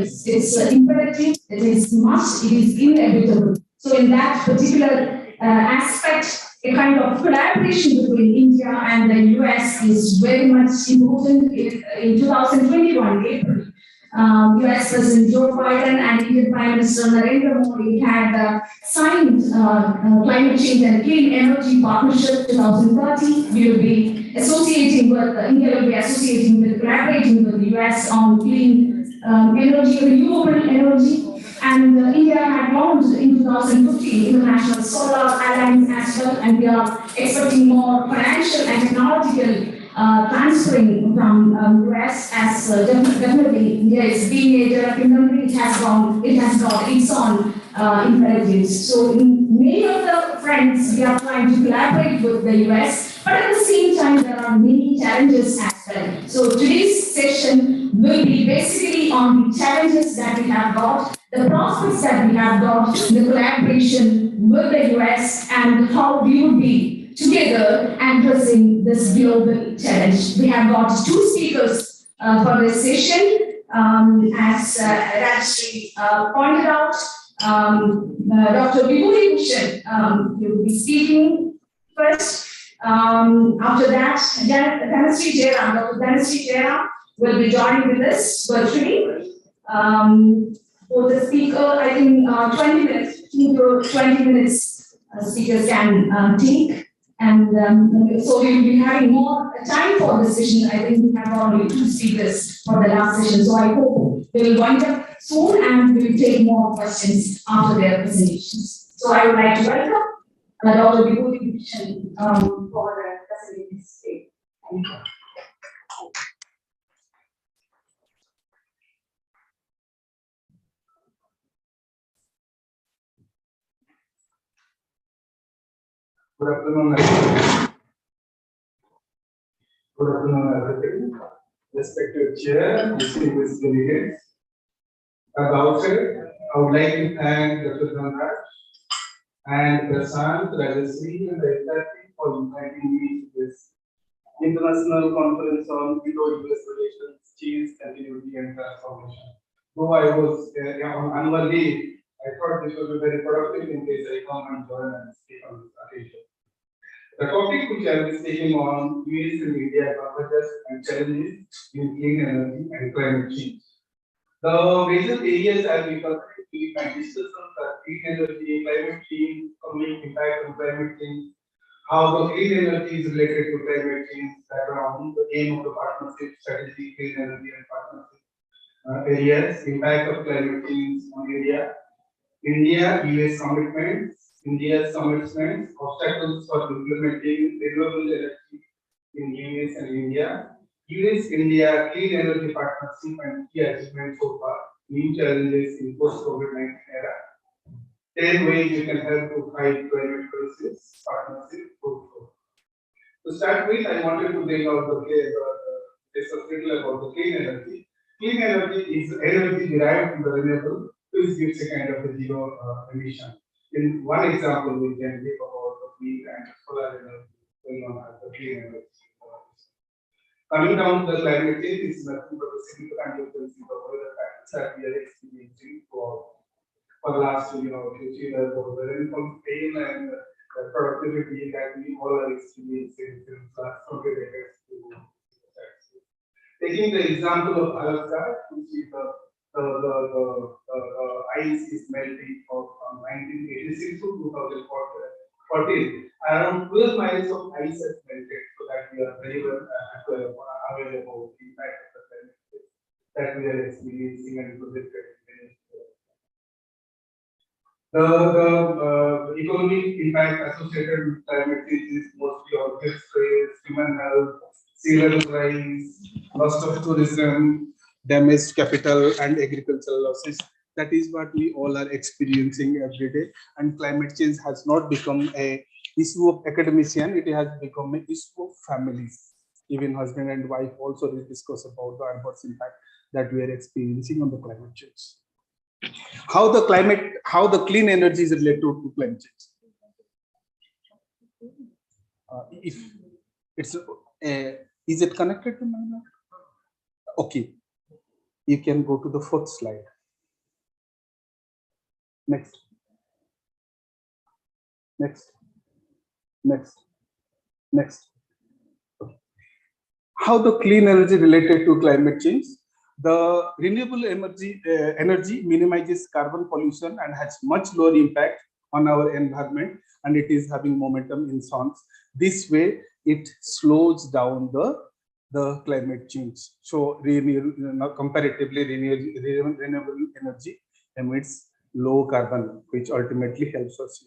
It's imperative, it is must, it is inevitable. So in that particular aspect, a kind of collaboration between India and the US is very much important. In 2021, April, US President Joe Biden and Indian Prime Minister Narendra Modi had signed Climate Change and Clean Energy Partnership 2030. We will be associating with, India will be associating with, collaborating with the US on clean energy, renewable energy. And India had launched in 2015 International Solar Alliance as well, and we are expecting more financial and technological transferring from US as definitely India is being a developing country. It has got its own imperatives. So in many of the fronts, we are trying to collaborate with the US, but at the same time, there are many challenges as well. So today's session will be basically on the challenges that we have got, the prospects that we have got, the collaboration with the US, and how we would be together addressing this global challenge. We have got two speakers for this session. As Rajshri pointed out, Dr. Vibhuti Bhushan will be speaking first. After that, Dhanasri Jairam, Dr. Dhanasri Jairam will be joining with us virtually. For the speaker, I think 20 minutes, 15 to 20 minutes speakers can take. And so we will be having more time for this session. I think we have only two speakers for the last session. So I hope they will wind up soon and we will take more questions after their presentations. So I would like to welcome Dr. Vibhuti Bhushan for the facilities today. Thank you. Good afternoon, everybody. Good afternoon, everybody. Respected Chair, distinguished delegates. At the outset, I would like to thank Dr. Dhanraj and Prashant, Rajasri, and the entire team for inviting me to this international conference on Indo-U.S. relations, change, continuity, and transformation. Though I was on annual leave, I thought this would be very productive in case I come and join and speak on this occasion. The topic which I will be speaking on is in India convergence and challenges in clean energy and climate change. The major areas I will cover in my discussions are clean energy, climate change, economic impact on climate change, how the clean energy is related to climate change, background, the aim of the partnership strategy, clean energy and partnership areas, impact of climate change on India-US commitments, India's commitments, obstacles for implementing renewable energy in US and India, US-India clean energy partnership and key achievements so far, new challenges in post-COVID-19 era, 10 ways you can help to fight climate crisis, partnership, so. To start with, I wanted to bring out a little about the clean energy. Clean energy is energy derived from the renewable, which gives a kind of a zero emission. In one example, we can give about the wind and solar energy going on as the clean energy. Coming down to the climate change is nothing but a significant difference in the weather patterns that we are experiencing for the last few years of the rainfall scale and the productivity that we all are experiencing since last 20 decades. Taking the example of Alaska, which is the ice is melting from 1986 to 2014. Around 12 miles of ice has melted, so that we are very well aware about the impact of the climate change that we are experiencing and projected. The economic impact associated with climate change is mostly on health stress, human health, sea level rise, loss of tourism, damaged capital, and agricultural losses. That is what we all are experiencing every day. And climate change has not become an issue of academician; it has become an issue of families. Even husband and wife also discuss about the adverse impact that we are experiencing on the climate change. How the clean energy is related to climate change. If it's is it connected to my? Okay. You can go to the fourth slide. Next. Next. Next. Next. How the clean energy related to climate change? The renewable energy minimizes carbon pollution and has much lower impact on our environment, and it is having momentum in songs. This way, it slows down the climate change. So, comparatively, renewable energy emits low carbon, which ultimately helps us,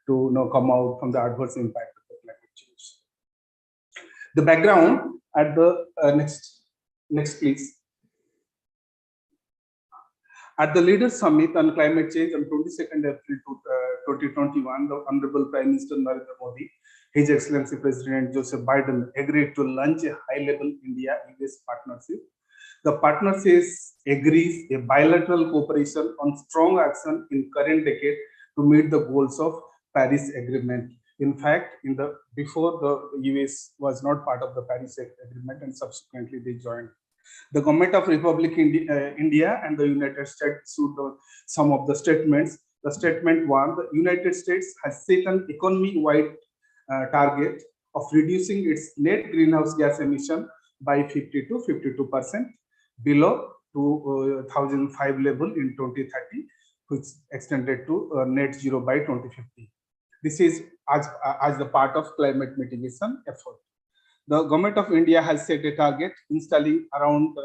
to come out from the adverse impact of the climate change. The background at the next please. At the Leaders Summit on Climate Change on 22nd April 2021, the Honorable Prime Minister Narendra Modi, His Excellency President Joseph Biden agreed to launch a high-level India-US partnership. The partnership agrees a bilateral cooperation on strong action in current decade to meet the goals of Paris Agreement. In fact, before the US was not part of the Paris Agreement, and subsequently they joined. The government of Republic India and the United States issued some of the statements. The statement one: the United States has set an economy-wide target of reducing its net greenhouse gas emission by 50 to 52% below 2005 level in 2030, which extended to net zero by 2050. This is as the part of climate mitigation effort. The government of India has set a target installing around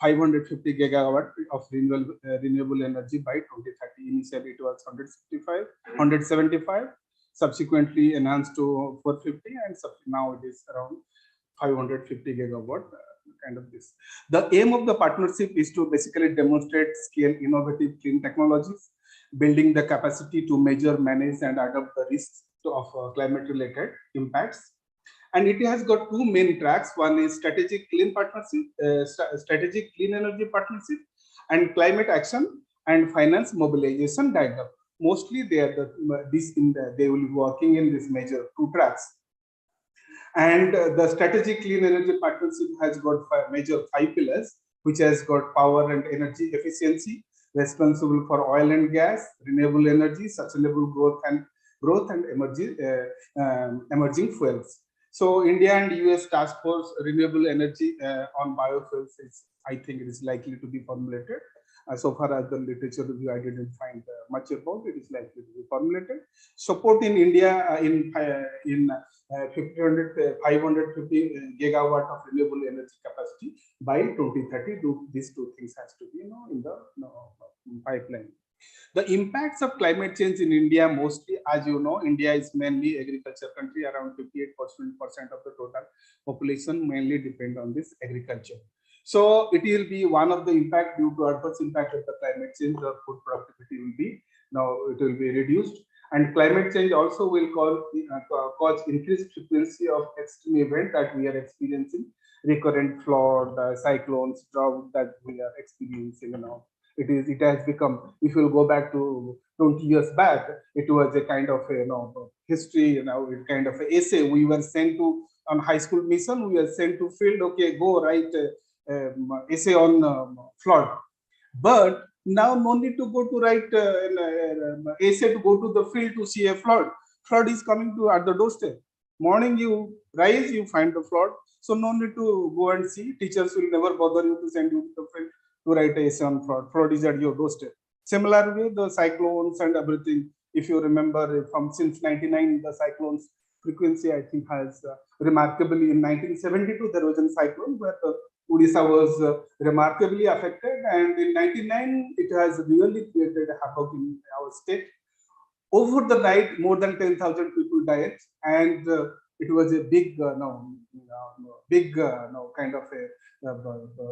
550 gigawatt of renewable energy by 2030. Initially, it was 175, subsequently enhanced to 450, and now it is around 550 gigawatt. Kind of this. The aim of the partnership is to basically demonstrate scale innovative clean technologies, building the capacity to measure, manage, and adapt the risks of climate-related impacts. And it has got two main tracks. One is strategic clean partnership, strategic clean energy partnership, and climate action and finance mobilization diagram. Mostly, they are they will be working in this major two tracks. And the strategic clean energy partnership has got major 5 pillars, which has got power and energy efficiency, responsible for oil and gas, renewable energy, sustainable growth and emerging fuels. So India and US task force renewable energy on biofuels is, I think it is likely to be formulated. So far as the literature review, I didn't find much about it. Is likely to be formulated. Support in India in 550 gigawatt of renewable energy capacity by 2030. These two things has to be in the pipeline. The impacts of climate change in India, mostly, as you know, India is mainly agriculture country. Around 58% of the total population mainly depend on this agriculture. So it will be one of the impact due to adverse impact of the climate change. The food productivity will be reduced, and climate change also will cause increased frequency of extreme event that we are experiencing, recurrent flood, cyclones, drought that we are experiencing now. It has become, if you go back to 20 years back, it was a kind of history, kind of an essay. We were sent to on high school mission. We were sent to field. Okay, go write essay on flood. But now no need to go to write essay to go to the field to see a flood. Flood is coming to at the doorstep. Morning you rise, you find the flood. So no need to go and see. Teachers will never bother you to send you to the field to write a essay on flood. Flood is at your doorstep. Similarly, the cyclones and everything. If you remember, from since 99, the cyclones frequency, I think, has remarkably, in 1972 there was a cyclone where the Odisha was remarkably affected, and in 99 it has really created havoc in our state. Over the night, more than 10,000 people died, and it was a big, kind of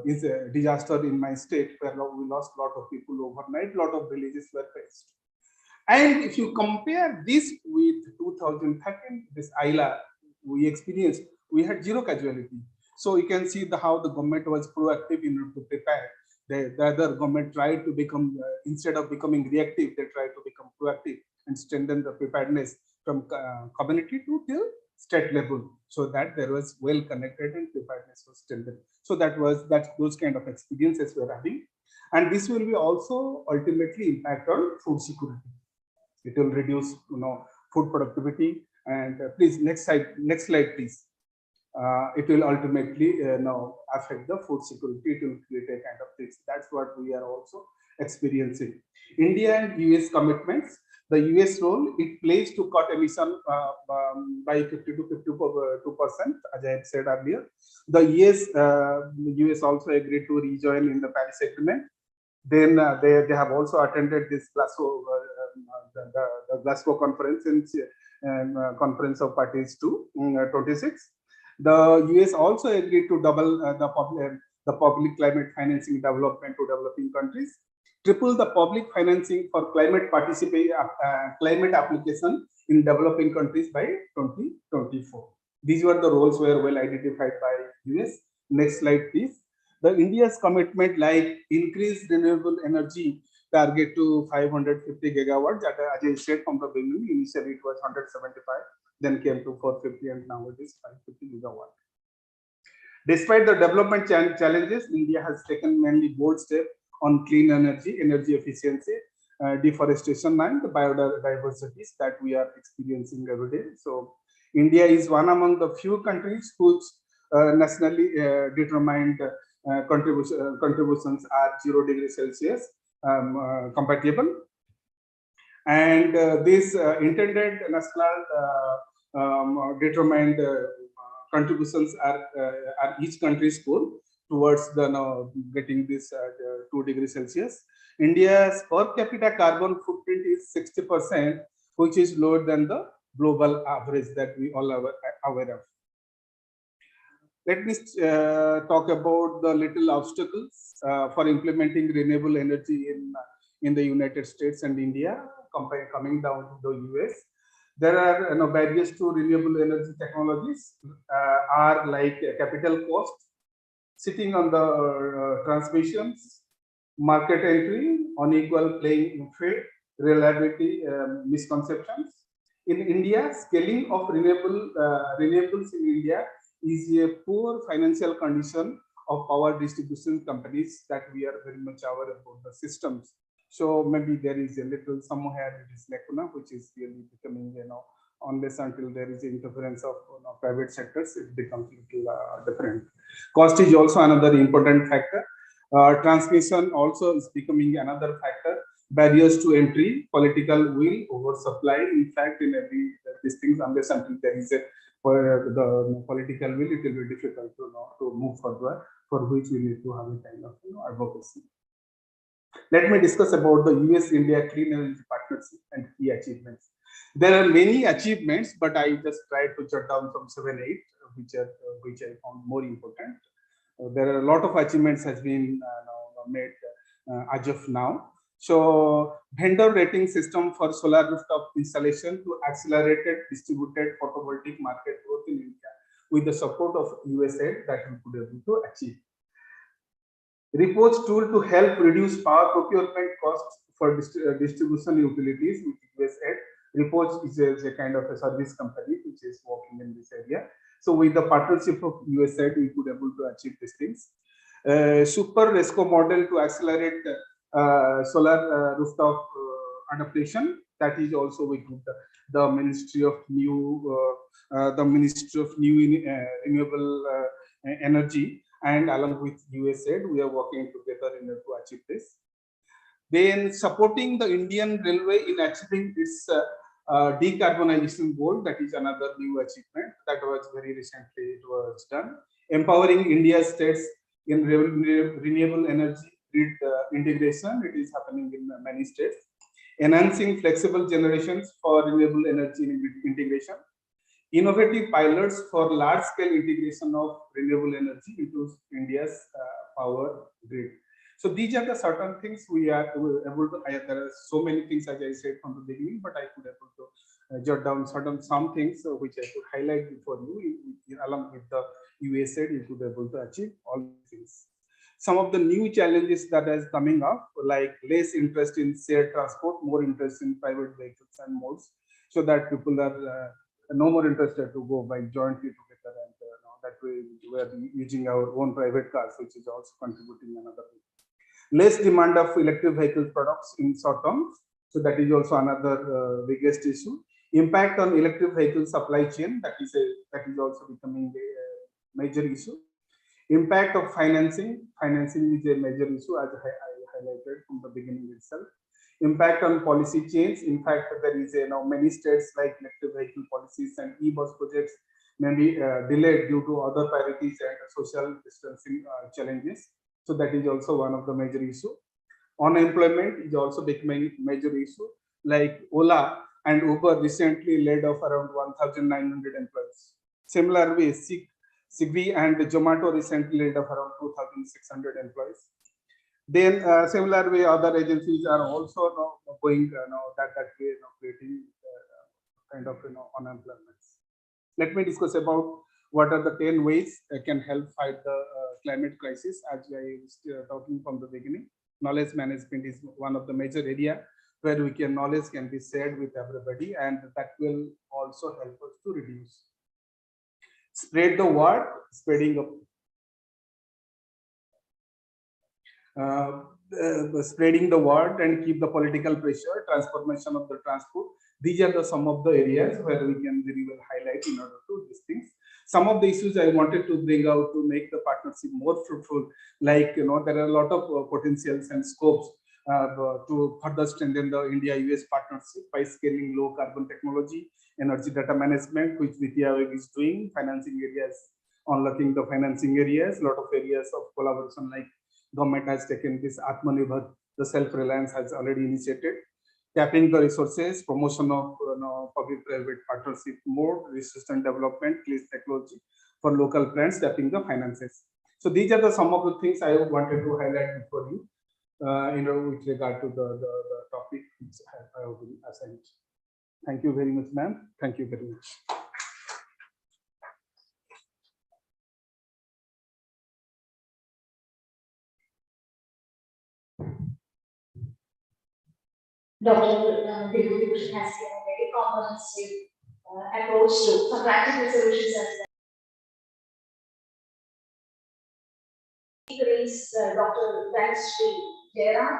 is a disaster in my state where we lost a lot of people overnight. A lot of villages were faced. And if you compare this with 2013, this ILA we experienced, we had zero casualty. So you can see how the government was proactive in to prepare. The other government tried to become, instead of becoming reactive, they tried to become proactive and strengthen the preparedness from community to till state level, so that there was well connected and preparedness was still there. So that's those kind of experiences we're having, and this will be also ultimately impact on food security. It will reduce, food productivity. And please, next slide, please. It will ultimately now affect the food security. It will create a kind of things. That's what we are also experiencing. India and US commitments. The US role, it plays to cut emission by 50 to 52%, as I had said earlier. The US also agreed to rejoin in the Paris Agreement. Then they have also attended this Glasgow, the Glasgow conference in Conference of Parties to 26. The US also agreed to double the public climate financing development to developing countries, triple the public financing for climate climate application in developing countries by 2024. These were the roles were well identified by US. Next slide, please. The India's commitment, like increased renewable energy target to 550 gigawatts. As I said from the beginning, initially it was 175, then came to 450, and now it is 550 gigawatt. Despite the development challenges, India has taken mainly bold steps on clean energy, energy efficiency, deforestation, and the biodiversity that we are experiencing every day. So India is one among the few countries whose nationally determined contributions are 0 degrees Celsius compatible. And this intended national determined contributions are each country's goal towards the getting this 2 degrees Celsius. India's per capita carbon footprint is 60%, which is lower than the global average that we all are aware of. Let me talk about the little obstacles for implementing renewable energy in the United States and India, coming down to the US. There are barriers to renewable energy technologies are like capital cost, sitting on the transmissions, market entry, unequal playing field, reliability misconceptions. In India, scaling of renewables in India is a poor financial condition of power distribution companies that we are very much aware about the systems. So maybe there is a little somewhere it is lacuna, which is really becoming, unless until there is interference of private sectors, it becomes a little different. Cost is also another important factor. Transmission also is becoming another factor. Barriers to entry, political will, oversupply. In fact, in every these things, unless until there is the political will, it will be difficult to move further, for which we need to have a kind of advocacy. Let me discuss about the US-India Clean Energy Partnership and key achievements. There are many achievements, but I just tried to jot down from 7, 8, which I found more important. There are a lot of achievements has been made as of now. So, vendor rating system for solar rooftop installation to accelerated distributed photovoltaic market growth in India with the support of USAID that we could able to achieve. Reports tool to help reduce power procurement costs for distribution utilities with USAID. Reports is a kind of a service company which is working in this area. So with the partnership of USAID, we could able to achieve these things. Super RESCO model to accelerate solar rooftop adaptation. That is also with the Ministry of New Renewable Energy, and along with USAID, we are working together in order to achieve this. Then supporting the Indian Railway in achieving its decarbonization goal, that is another new achievement that was very recently it was done. Empowering India's states in renewable energy grid integration, it is happening in many states. Enhancing flexible generations for renewable energy integration. Innovative pilots for large-scale integration of renewable energy into India's power grid. So these are the certain things we are able to. There are so many things, as I said from the beginning, but I could able to jot down some things which I could highlight before you. Along with the USAID, you could able to achieve all these things. Some of the new challenges that is coming up, like less interest in shared transport, more interest in private vehicles and modes, so that people are no more interested to go by jointly together, and that way we are using our own private cars, which is also contributing another way. Less demand of electric vehicle products in short term, so that is also another biggest issue. Impact on electric vehicle supply chain, that is also becoming a major issue. Impact of financing is a major issue, as I highlighted from the beginning itself. Impact on policy change. In fact, there is many states like electric vehicle policies and e-bus projects may be delayed due to other priorities and social distancing challenges. So that is also one of the major issue. Unemployment is also becoming major issue. Like Ola and Uber recently laid off around 1,900 employees. Similarly, Swiggy and Zomato recently laid off around 2,600 employees. Then similarly, other agencies are also going that way, creating kind of unemployment. Let me discuss about what are the 10 ways that can help fight the climate crisis. As I was talking from the beginning, knowledge management is one of the major area where knowledge can be shared with everybody, and that will also help us to reduce. Spread the word, spreading the word and keep the political pressure, transformation of the transport. These are some of the areas where we can very well highlight in order to these things. Some of the issues I wanted to bring out to make the partnership more fruitful, like there are a lot of potentials and scopes to further strengthen the India-US partnership by scaling low carbon technology, energy data management, which Vidya is doing, financing areas, unlocking the financing areas, a lot of areas of collaboration, like government has taken this Atmanirbhar, the self-reliance has already initiated. Tapping the resources, promotion of public-private partnership more, resistant development, clean technology for local plants, tapping the finances. So these are some of the things I wanted to highlight for you, with regard to the topic which I have been assigned. Thank you very much, ma'am. Thank you very much. Dr. Bibhuti has given a very comprehensive approach to some practical solutions as well. Speaker is Dr. Dhanashree Jairam.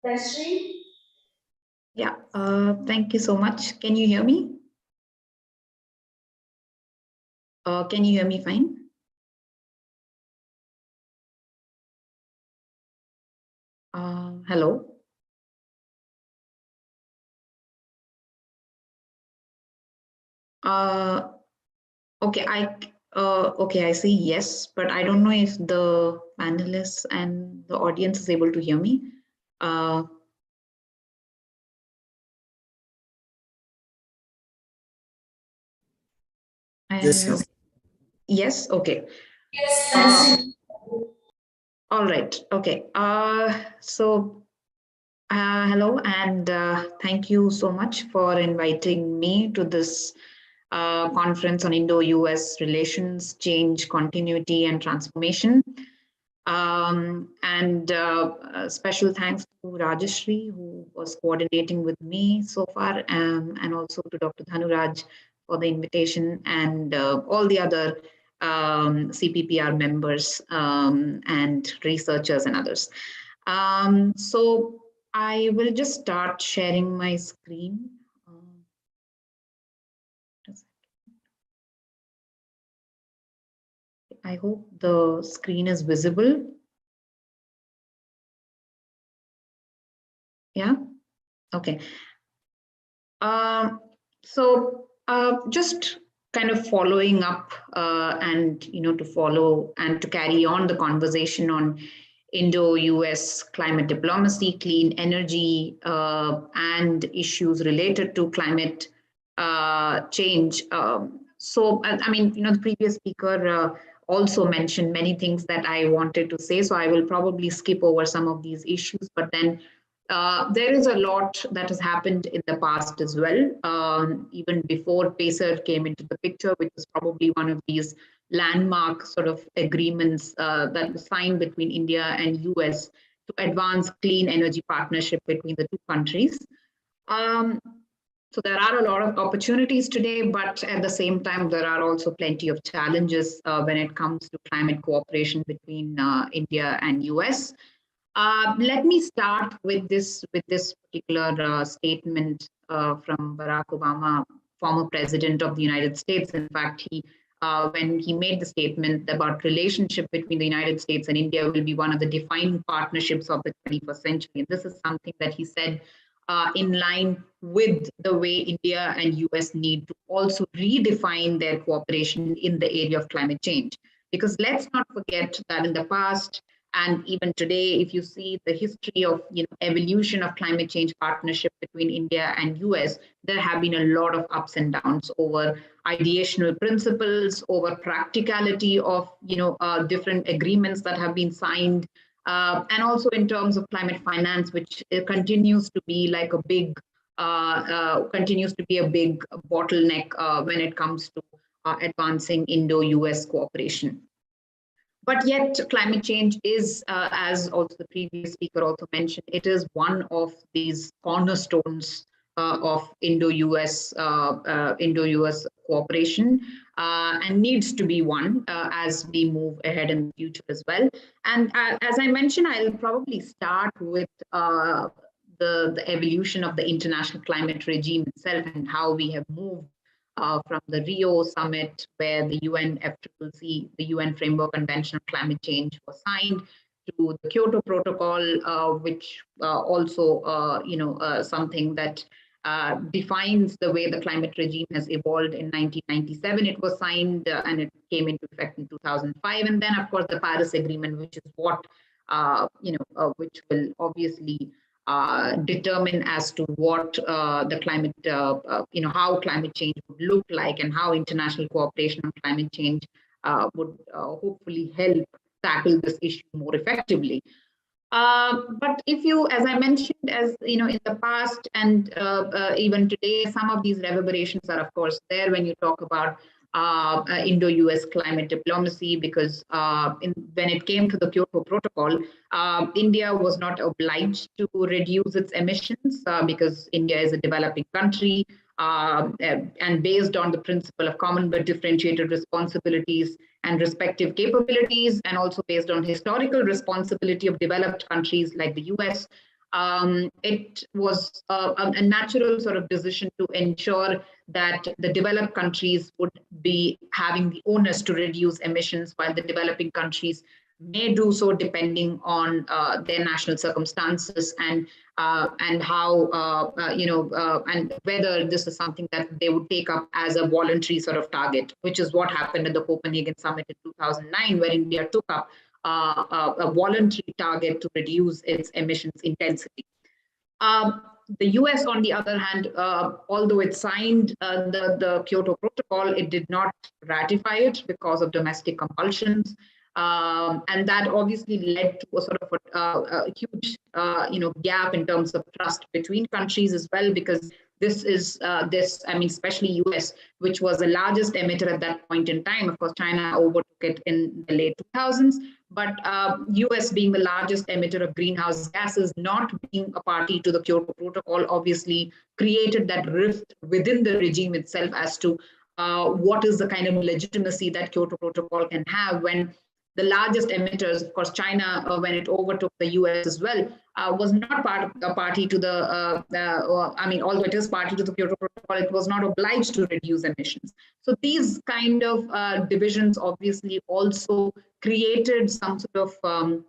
Dhanashree? Yeah, thank you so much. Can you hear me? Can you hear me fine? Hello? Okay, I see yes, but I don't know if the panelists and the audience is able to hear me. Yes. Yes, okay. Yes, all right, okay. Hello, and thank you so much for inviting me to this conference on Indo-U.S. relations, change, continuity, and transformation. Special thanks to Rajashree, who was coordinating with me so far, and also to Dr. Dhanuraj for the invitation, and all the other CPPR members and researchers and others. So I will just start sharing my screen. I hope the screen is visible. Yeah, okay. Just kind of following up and to follow and to carry on the conversation on Indo-U.S. climate diplomacy, clean energy, and issues related to climate change. The previous speaker also mentioned many things that I wanted to say, so I will probably skip over some of these issues, but then there is a lot that has happened in the past as well, even before PACER came into the picture, which is probably one of these landmark sort of agreements that was signed between India and US to advance clean energy partnership between the two countries. So there are a lot of opportunities today, but at the same time, there are also plenty of challenges when it comes to climate cooperation between India and US. Let me start with this particular statement from Barack Obama, former president of the United States. In fact, when he made the statement about relationship between the United States and India will be one of the defining partnerships of the 21st century. And this is something that he said in line with the way India and US need to also redefine their cooperation in the area of climate change. Because let's not forget that in the past, and even today, if you see the history of evolution of climate change partnership between India and US, there have been a lot of ups and downs over ideational principles, over practicality of different agreements that have been signed, and also in terms of climate finance, which continues to be like a big bottleneck when it comes to advancing Indo-U.S. cooperation. But yet, climate change is, as also the previous speaker also mentioned, it is one of these cornerstones of Indo-U.S. Cooperation, and needs to be one as we move ahead in the future as well. And as I mentioned, I'll probably start with the evolution of the international climate regime itself and how we have moved from the Rio summit, where the UNFCCC, the UN Framework Convention on Climate Change, was signed, to the Kyoto Protocol, which also something that defines the way the climate regime has evolved. In 1997, it was signed and it came into effect in 2005, and then of course the Paris Agreement, which is what which will obviously determine as to what the climate, how climate change would look like, and how international cooperation on climate change would hopefully help tackle this issue more effectively. But if you, as I mentioned, as in the past and even today, some of these reverberations are, of course, there when you talk about Indo-U.S. climate diplomacy, because when it came to the Kyoto Protocol, India was not obliged to reduce its emissions because India is a developing country, and based on the principle of common but differentiated responsibilities and respective capabilities, and also based on historical responsibility of developed countries like the US, it was a natural sort of decision to ensure that the developed countries would be having the onus to reduce emissions, while the developing countries may do so depending on their national circumstances and how and whether this is something that they would take up as a voluntary sort of target, which is what happened at the Copenhagen summit in 2009, where India took up a voluntary target to reduce its emissions intensity. The US, on the other hand, although it signed the Kyoto Protocol, it did not ratify it because of domestic compulsions. And that obviously led to a sort of a huge gap in terms of trust between countries as well, because this is especially US, which was the largest emitter at that point in time. Of course, China overtook it in the late 2000s, but US being the largest emitter of greenhouse gases, not being a party to the Kyoto Protocol, obviously created that rift within the regime itself as to what is the kind of legitimacy that Kyoto Protocol can have when the largest emitters, of course, China, when it overtook the US as well, was not party to the, although it is party to the Kyoto Protocol, it was not obliged to reduce emissions. So these kind of divisions obviously also created some sort of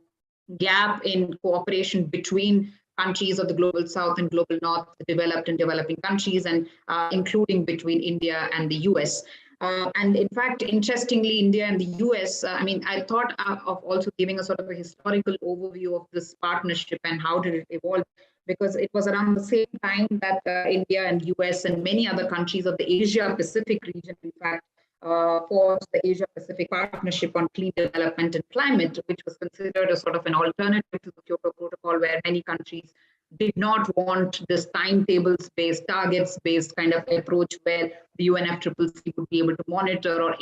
gap in cooperation between countries of the global south and global north, the developed and developing countries, and including between India and the US. And in fact, interestingly, India and the US, I thought of also giving a sort of a historical overview of this partnership and how did it evolve, because it was around the same time that India and US and many other countries of the Asia-Pacific region, in fact, forged the Asia-Pacific Partnership on Clean Development and Climate, which was considered a sort of an alternative to the Kyoto Protocol, where many countries did not want this timetables-based, targets-based kind of approach where the UNFCCC would be able to monitor or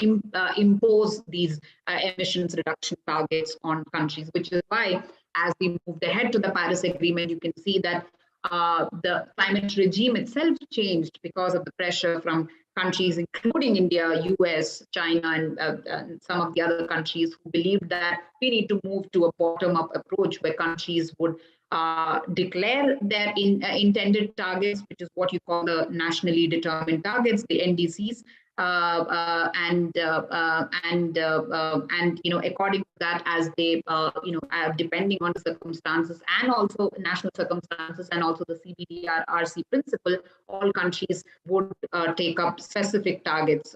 impose these emissions reduction targets on countries, which is why, as we moved ahead to the Paris Agreement, you can see that the climate regime itself changed because of the pressure from countries, including India, US, China, and some of the other countries who believed that we need to move to a bottom-up approach where countries would declare their intended targets, which is what you call the nationally determined targets, the NDCs, and according to that, as they depending on the circumstances and also national circumstances and also the CBDRC principle, all countries would take up specific targets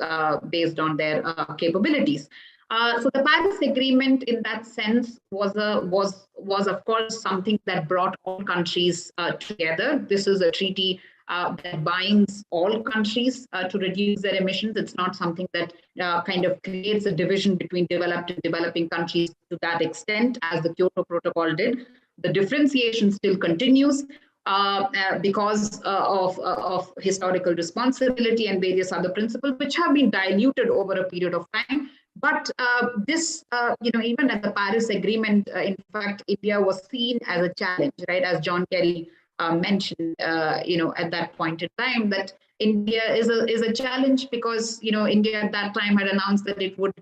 based on their capabilities. So the Paris Agreement, in that sense, was of course something that brought all countries together. This is a treaty that binds all countries to reduce their emissions. It's not something that kind of creates a division between developed and developing countries to that extent, as the Kyoto Protocol did. The differentiation still continues because of historical responsibility and various other principles, which have been diluted over a period of time. But this, even at the Paris Agreement, in fact, India was seen as a challenge, right? As John Kerry mentioned, at that point in time, that India is a challenge because, India at that time had announced that it would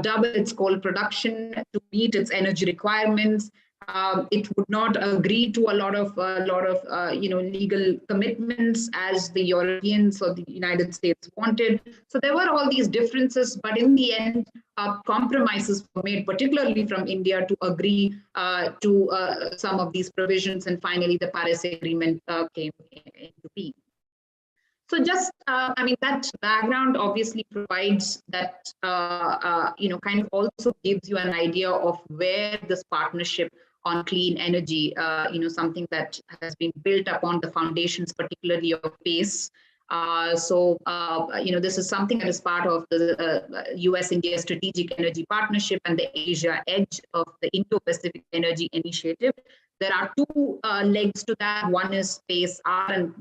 double its coal production to meet its energy requirements. It would not agree to a lot of legal commitments as the Europeans or the United States wanted. So there were all these differences, but in the end, compromises were made, particularly from India, to agree to some of these provisions, and finally the Paris Agreement came into being. So just, that background obviously provides that, kind of also gives you an idea of where this partnership on clean energy, something that has been built upon the foundations, particularly of PACE. This is something that is part of the US-India Strategic Energy Partnership and the Asia Edge of the Indo-Pacific Energy Initiative. There are two legs to that. One is PACE R, and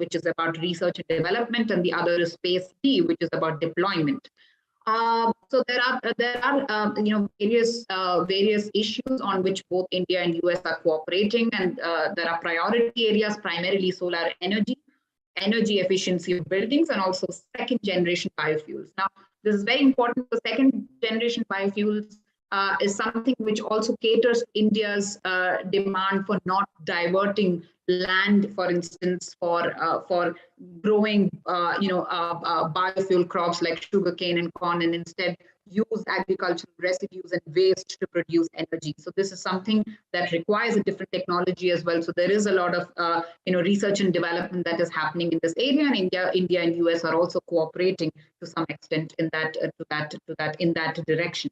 which is about research and development, and the other is PACE D, which is about deployment. So there are various issues on which both India and US are cooperating, and there are priority areas, primarily solar energy efficiency of buildings, and also second generation biofuels. Now, this is very important because second generation biofuels is something which also caters India's demand for not diverting land, for instance, for growing biofuel crops like sugarcane and corn, and instead use agricultural residues and waste to produce energy. So this is something that requires a different technology as well. So there is a lot of research and development that is happening in this area, and India and US are also cooperating to some extent in that direction.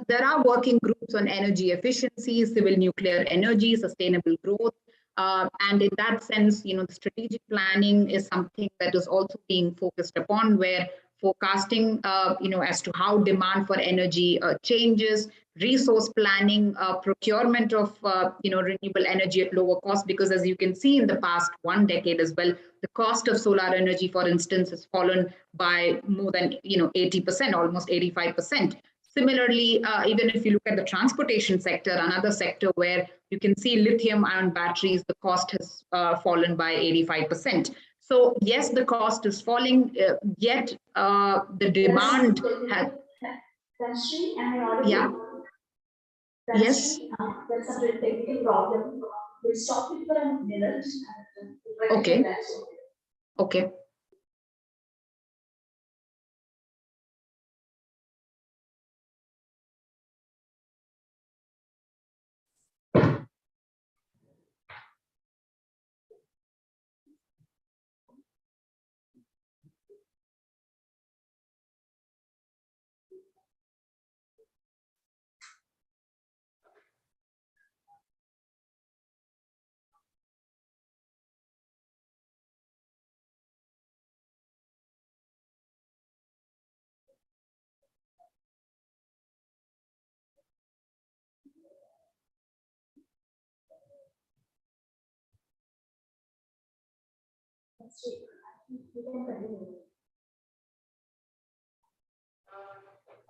There are working groups on energy efficiency, civil nuclear energy, sustainable growth. And in that sense, the strategic planning is something that is also being focused upon, where forecasting, as to how demand for energy changes, resource planning, procurement of, renewable energy at lower cost, because as you can see in the past 1 decade as well, the cost of solar energy, for instance, has fallen by more than, 80%, almost 85%. Similarly, even if you look at the transportation sector, another sector where you can see lithium-ion batteries, the cost has fallen by 85%. So yes, the cost is falling, yet the demand has... Yeah. Yes. That's a technical problem. We'll stop it for a minute. Okay. Okay.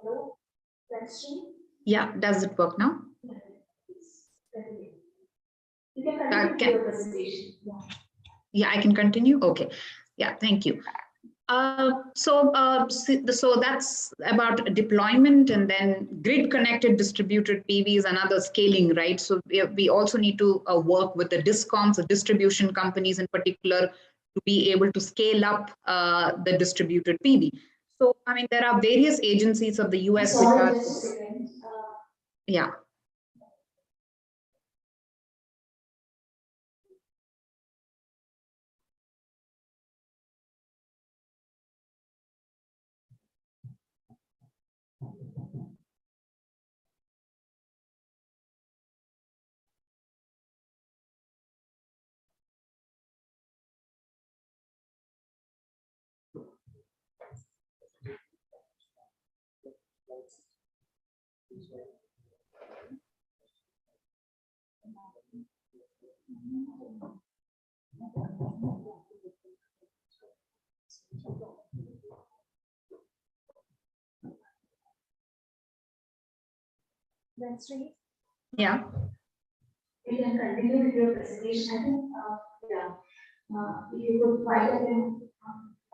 Hello, question? Yeah, does it work now? You can continue your presentation. Yeah, I can continue. Okay. Yeah, thank you. So that's about deployment, and then grid connected distributed PV is another scaling, right? So we also need to work with the discoms, the distribution companies in particular, to be able to scale up the distributed PV. So, I mean, there are various agencies of the US which are, Just a second. yeah. Yeah. You can continue with your presentation. I think, if you could find it in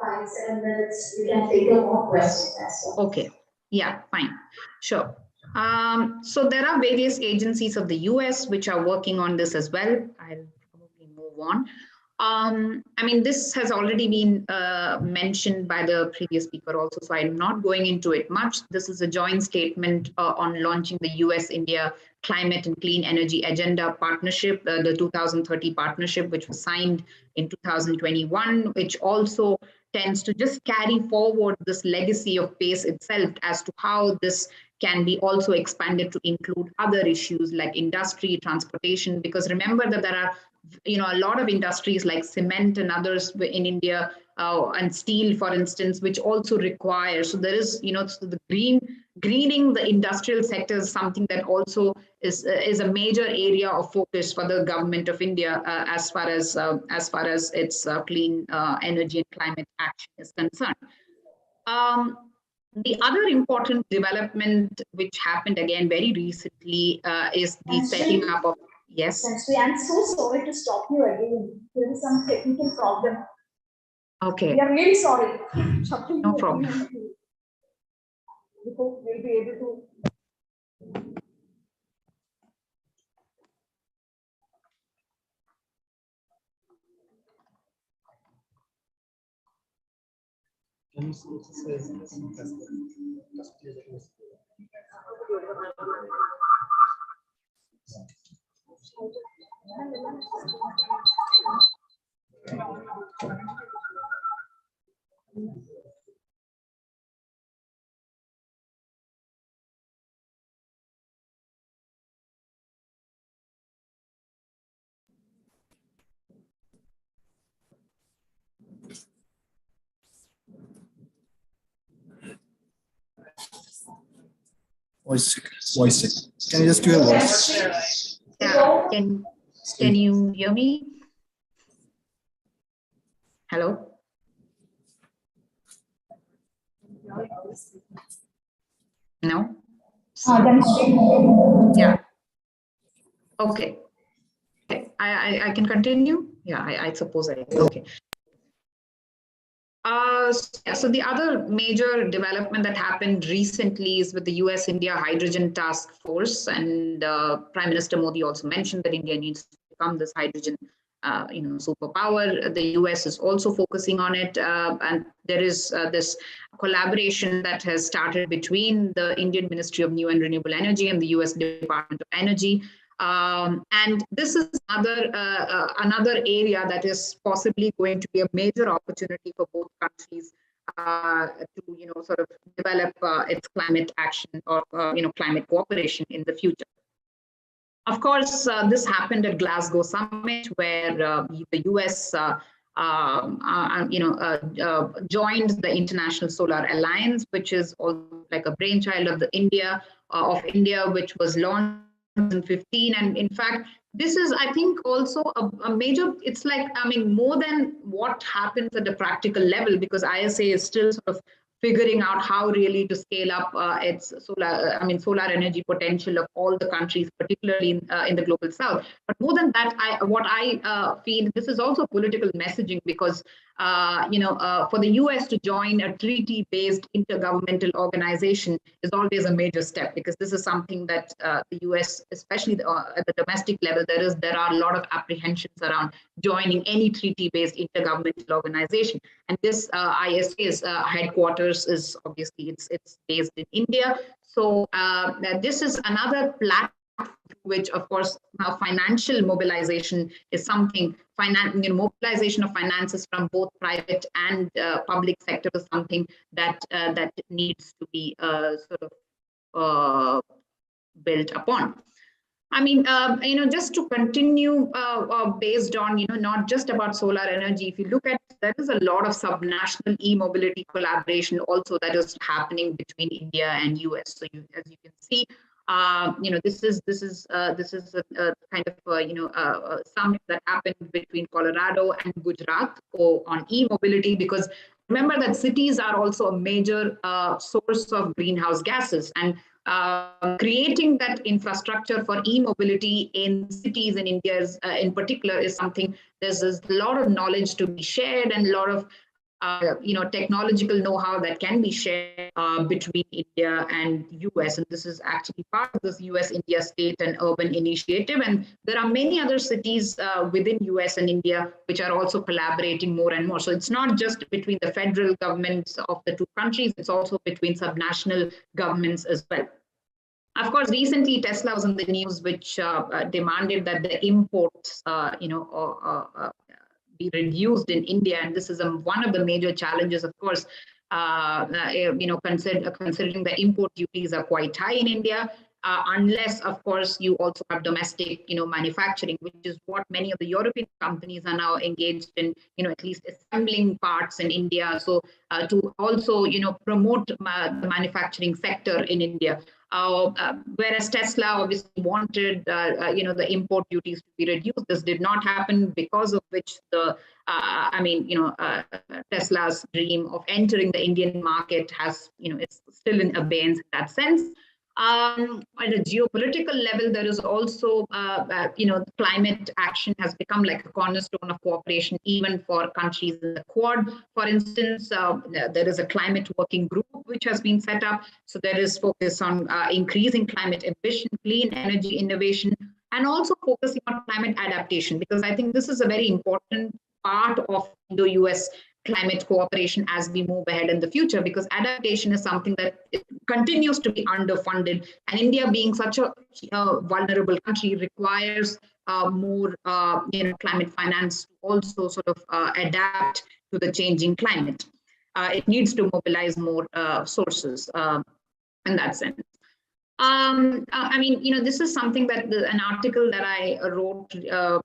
5-7 minutes, we can take up more questions as well. Okay. Yeah, fine. Sure. So there are various agencies of the US which are working on this as well. I'll probably move on. I mean, this has already been mentioned by the previous speaker also, so I'm not going into it much. This is a joint statement on launching the US-India Climate and Clean Energy Agenda Partnership, the 2030 partnership, which was signed in 2021, which also tends to just carry forward this legacy of PACE itself as to how this can be also expanded to include other issues like industry, transportation, because remember that there are a lot of industries like cement and others in India and steel, for instance, which also require. So there is, so the greening the industrial sector is something that also is a major area of focus for the government of India as far as its clean energy and climate action is concerned. The other important development which happened again very recently is the setting up of. Yes. I'm so sorry to stop you again. There is some technical problem. Okay. We are really sorry. No problem. We hope we'll be able to. Voice check. Can you just do a voice? Yeah. Can you hear me? Hello? No? Yeah. Okay. I can continue? Yeah, I suppose okay. So the other major development that happened recently is with the US-India Hydrogen Task Force, and Prime Minister Modi also mentioned that India needs to become this hydrogen superpower. The US is also focusing on it, and there is this collaboration that has started between the Indian Ministry of New and Renewable Energy and the US Department of Energy. And this is another area that is possibly going to be a major opportunity for both countries to sort of develop its climate action or climate cooperation in the future. Of course, this happened at Glasgow Summit, where the US joined the International Solar Alliance, which is also like a brainchild of India, which was launched in 2015. And in fact, this is, I think, also a major, it's like, I mean, more than what happens at the practical level, because ISA is still sort of figuring out how really to scale up its solar energy potential of all the countries, particularly in the global south. But more than that, what I feel this is also political messaging, because for the U.S. to join a treaty-based intergovernmental organization is always a major step, because this is something that the U.S., especially at the domestic level, there are a lot of apprehensions around joining any treaty-based intergovernmental organization. And this ISA's headquarters is obviously it's based in India. So this is another platform, which of course financial mobilization is something. Mobilization of finances from both private and public sector is something that needs to be built upon. I mean, just to continue based on, not just about solar energy, if you look at, there is a lot of subnational e-mobility collaboration also that is happening between India and US. So as you can see, this is a kind of a summit that happened between Colorado and Gujarat on e-mobility, because remember that cities are also a major source of greenhouse gases, and creating that infrastructure for e-mobility in cities in India in particular is something. There's a lot of knowledge to be shared, and a lot of technological know-how that can be shared between India and US. And this is actually part of this US-India State and Urban Initiative. And there are many other cities within US and India which are also collaborating more and more. So it's not just between the federal governments of the two countries, it's also between subnational governments as well. Of course, recently Tesla was in the news, which demanded that the imports, be reduced in India, and this is one of the major challenges. Of course, considering the import duties are quite high in India, unless, of course, you also have domestic, manufacturing, which is what many of the European companies are now engaged in, at least assembling parts in India. So to also, promote the manufacturing sector in India. Whereas Tesla obviously wanted, the import duties to be reduced. This did not happen, because of which Tesla's dream of entering the Indian market has, it's still in abeyance in that sense. At a geopolitical level, there is also, climate action has become like a cornerstone of cooperation, even for countries in the Quad. For instance, there is a climate working group which has been set up. So there is focus on increasing climate ambition, clean energy innovation, and also focusing on climate adaptation, because I think this is a very important part of Indo-U.S. climate cooperation as we move ahead in the future, because adaptation is something that continues to be underfunded, and India, being such a vulnerable country, requires more climate finance to also sort of adapt to the changing climate. It needs to mobilize more sources in that sense. This is something that an article that I wrote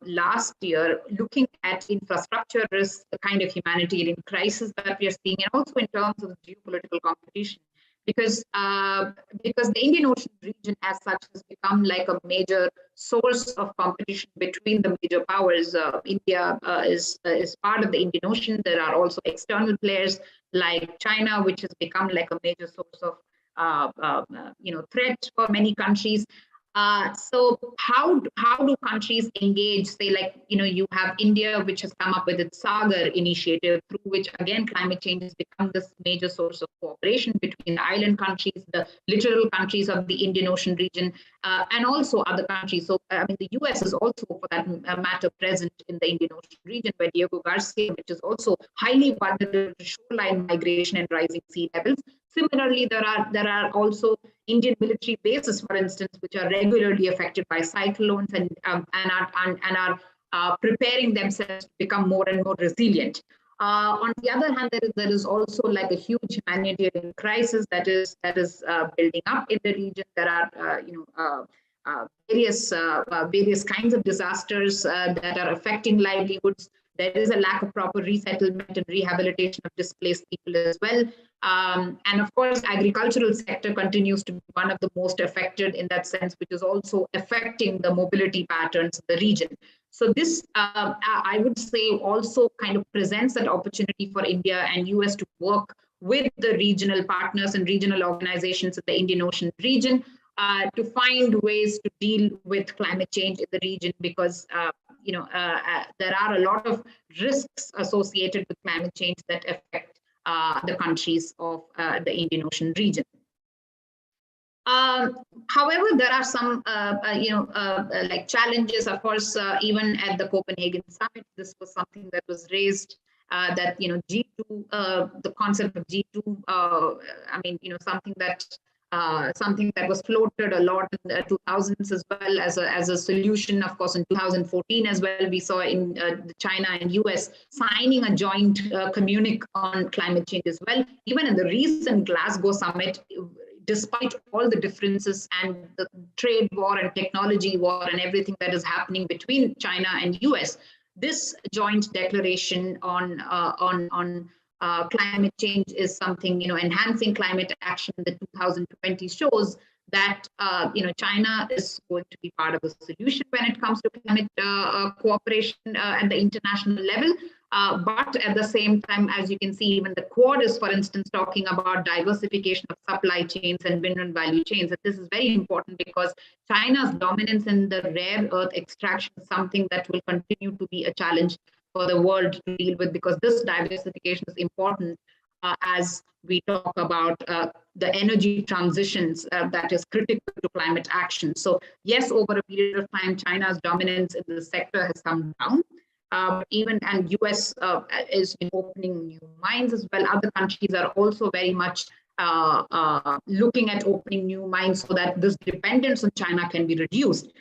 last year, looking at infrastructure risk, the kind of humanitarian crisis that we are seeing, and also in terms of geopolitical competition, because the Indian Ocean region as such has become like a major source of competition between the major powers. India is part of the Indian Ocean. There are also external players like China, which has become like a major source of threat for many countries. So how do countries engage? Say, like, you have India, which has come up with its Sagar initiative, through which again climate change has become this major source of cooperation between the island countries, the littoral countries of the Indian Ocean region, and also other countries. So the US is also, for that matter, present in the Indian Ocean region, where Diego Garcia, which is also highly vulnerable to shoreline migration and rising sea levels. Similarly, there are also Indian military bases, for instance, which are regularly affected by cyclones and are preparing themselves to become more and more resilient. On the other hand, there is also like a huge humanitarian crisis that is building up in the region. There are various kinds of disasters that are affecting livelihoods. There is a lack of proper resettlement and rehabilitation of displaced people as well. And of course, agricultural sector continues to be one of the most affected in that sense, which is also affecting the mobility patterns in the region. So this, I would say, also kind of presents that opportunity for India and US to work with the regional partners and regional organizations in the Indian Ocean region to find ways to deal with climate change in the region, because there are a lot of risks associated with climate change that affect the countries of the Indian Ocean region. However, there are some, like challenges. Of course, even at the Copenhagen summit, this was something that was raised. That G2, the concept of G2. Something that was floated a lot in the 2000s as well as a solution. Of course, in 2014 as well, we saw in China and US signing a joint communique on climate change as well. Even in the recent Glasgow summit, despite all the differences and the trade war and technology war and everything that is happening between China and US, this joint declaration on climate change is something, enhancing climate action in the 2020 shows that, China is going to be part of the solution when it comes to climate cooperation at the international level. But at the same time, as you can see, even the Quad is, for instance, talking about diversification of supply chains and mineral value chains. And this is very important because China's dominance in the rare earth extraction is something that will continue to be a challenge for the world to deal with, because this diversification is important as we talk about the energy transitions that is critical to climate action. So yes, over a period of time, China's dominance in the sector has come down. And US is opening new mines as well. Other countries are also very much looking at opening new mines so that this dependence on China can be reduced.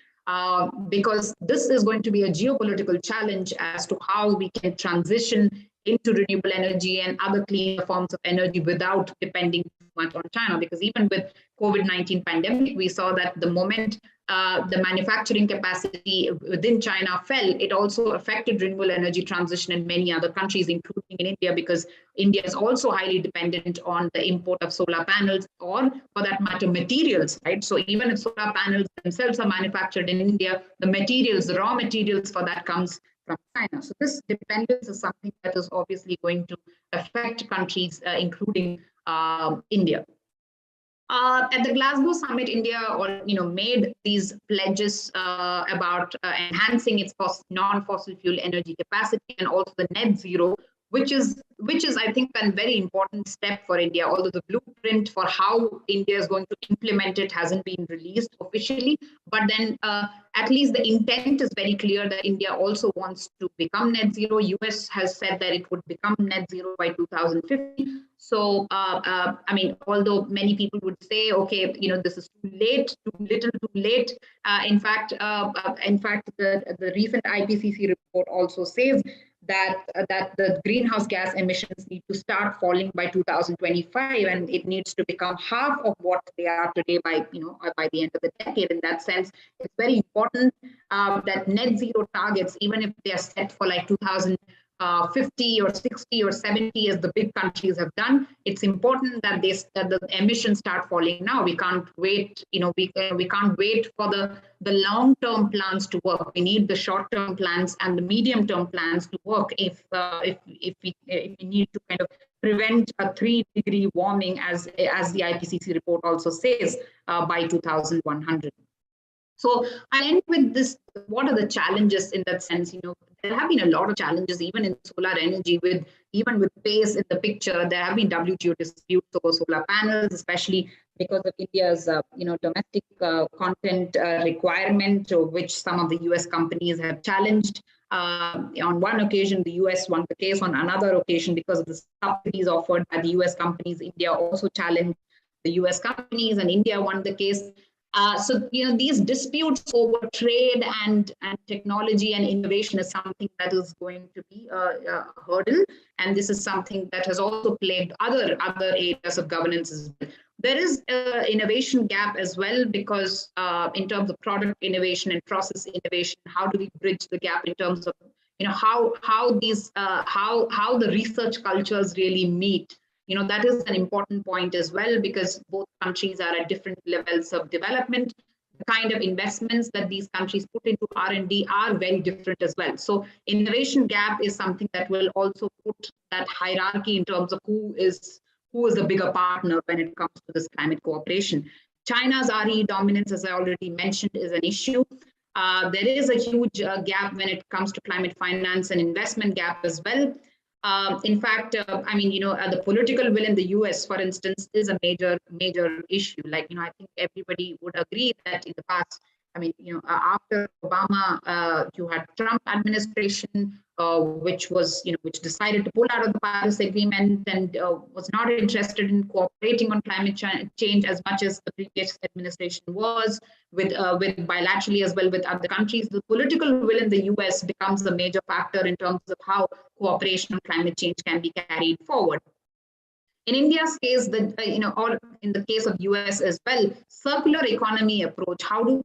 Because this is going to be a geopolitical challenge as to how we can transition into renewable energy and other cleaner forms of energy without depending too much on China. Because even with COVID-19 pandemic, we saw that the moment the manufacturing capacity within China fell, it also affected renewable energy transition in many other countries, including in India, because India is also highly dependent on the import of solar panels, or for that matter, materials, right? So even if solar panels themselves are manufactured in India, the materials, the raw materials for that comes from China. So this dependence is something that is obviously going to affect countries, including India. At the Glasgow summit, India made these pledges about enhancing its non-fossil fuel energy capacity and also the net zero, which is I think a very important step for India. Although the blueprint for how India is going to implement it hasn't been released officially, but then at least the intent is very clear that India also wants to become net zero. US has said that it would become net zero by 2050. So, although many people would say, okay, this is too late, too little, too late. In fact, the recent IPCC report also says that the greenhouse gas emissions need to start falling by 2025, and it needs to become half of what they are today by the end of the decade. In that sense, it's very important that net zero targets, even if they are set for like 2050 or 60 or 70, as the big countries have done, it's important that the emissions start falling now. We can't wait. We can't wait for the long-term plans to work. We need the short-term plans and the medium-term plans to work if we need to kind of prevent a 3-degree warming, as the IPCC report also says, by 2100. So I end with this. What are the challenges in that sense? There have been a lot of challenges, even in solar energy, even with PACE in the picture. There have been WTO disputes over solar panels, especially because of India's domestic content requirement, which some of the US companies have challenged. On one occasion, the US won the case. On another occasion, because of the subsidies offered by the US companies, India also challenged the US companies, and India won the case. So these disputes over trade and technology and innovation is something that is going to be a hurdle, and this is something that has also plagued other areas of governance as well. There is an innovation gap as well, because in terms of product innovation and process innovation, how do we bridge the gap in terms of how the research cultures really meet? That is an important point as well, because both countries are at different levels of development. The kind of investments that these countries put into R&D are very different as well. So innovation gap is something that will also put that hierarchy in terms of who is who is the bigger partner when it comes to this climate cooperation. China's RE dominance, as I already mentioned, is an issue. There is a huge gap when it comes to climate finance and investment gap as well. In fact, I mean, the political will in the US, for instance, is a major issue. Like, I think everybody would agree that in the past, I mean, after Obama, you had Trump administration, which was, which decided to pull out of the Paris Agreement and was not interested in cooperating on climate change as much as the previous administration was, with bilaterally as well with other countries. The political will in the US becomes a major factor in terms of how cooperation on climate change can be carried forward. In India's case, or in the case of US as well, circular economy approach, how do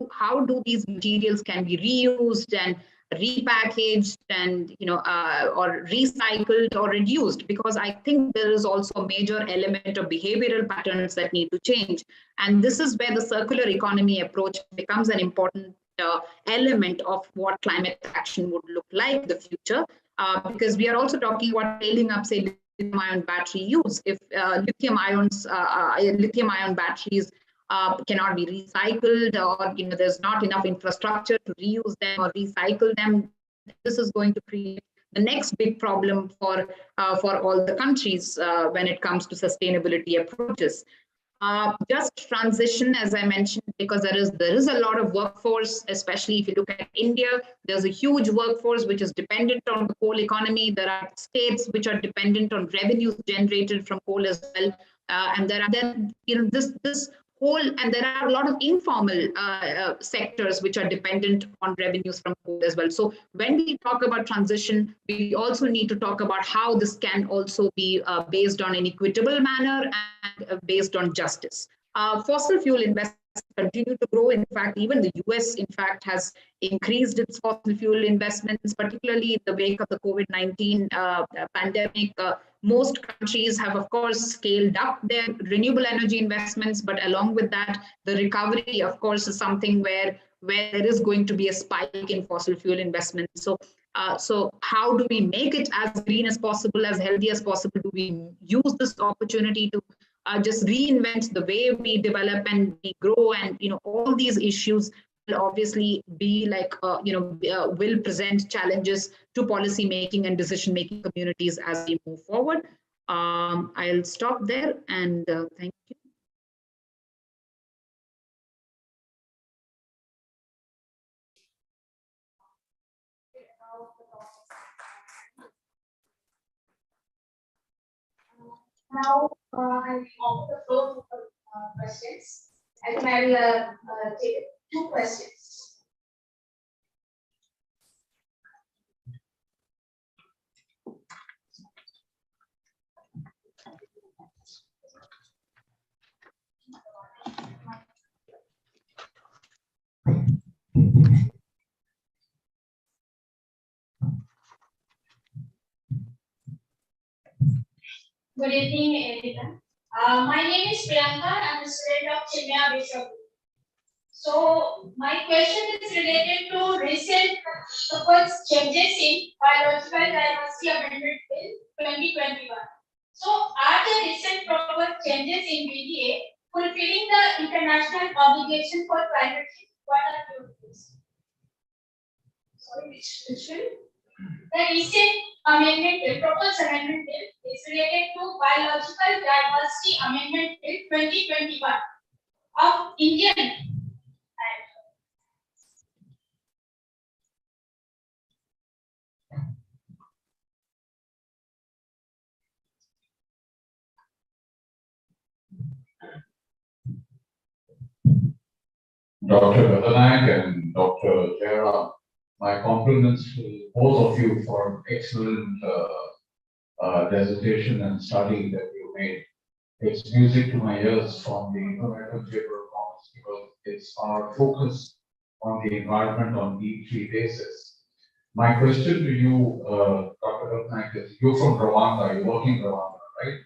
these materials can be reused and repackaged and or recycled or reduced? Because I think there is also a major element of behavioral patterns that need to change, and this is where the circular economy approach becomes an important element of what climate action would look like in the future, because we are also talking about scaling up, say, lithium-ion battery use. If lithium-ion batteries cannot be recycled, or there's not enough infrastructure to reuse them or recycle them, this is going to create the next big problem for all the countries when it comes to sustainability approaches. Just transition, as I mentioned, because there is a lot of workforce, especially if you look at India. There's a huge workforce which is dependent on the coal economy. There are states which are dependent on revenues generated from coal as well, and there are this whole, and there are a lot of informal sectors which are dependent on revenues from coal as well. So when we talk about transition, we also need to talk about how this can also be based on an equitable manner and based on justice. Fossil fuel investments continue to grow. In fact, even the US, in fact, has increased its fossil fuel investments, particularly in the wake of the COVID-19 pandemic. Most countries have, of course, scaled up their renewable energy investments, but along with that, the recovery, of course, is something where there is going to be a spike in fossil fuel investments. So how do we make it as green as possible, as healthy as possible? Do we use this opportunity to just reinvent the way we develop and we grow? And all these issues will obviously be like will present challenges to policy making and decision making communities as we move forward. I'll stop there and thank you. Now, I offer the floor for questions. I think I will take 2 questions. Good evening, everyone. My name is Priyanka. I'm a student of Chennai Bishop. So, my question is related to recent proposed changes in Biological Diversity Amendment Bill 2021. So, are the recent proposed changes in BDA fulfilling the international obligation for climate change? What are your views? Sorry, which bill? The recent amendment bill, proposed amendment bill, is related to Biological Diversity Amendment Bill 2021 of Indian Act. Dr. Ratanayak and Dr. Jairam, my compliments to both of you for excellent dissertation and study that you made. It's music to my ears from the Untitled Chapter of Commerce, because it's our focus on the environment on weekly basis. My question to you, Dr. Ratanayak, is you're from Rwanda, you're working in Rwanda, right?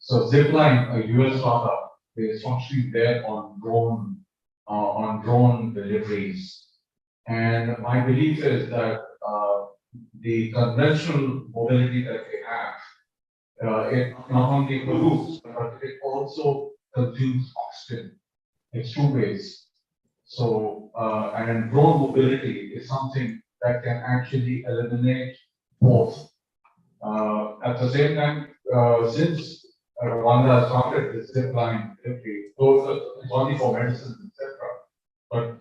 So Zipline, a US startup, is functioning there on drone deliveries. And my belief is that the conventional mobility that we have it not only pollutes, but it also consumes oxygen. It's two ways. So, and road mobility is something that can actually eliminate both. At the same time, since Rwanda started this zip line delivery, it's only for medicines, etc. But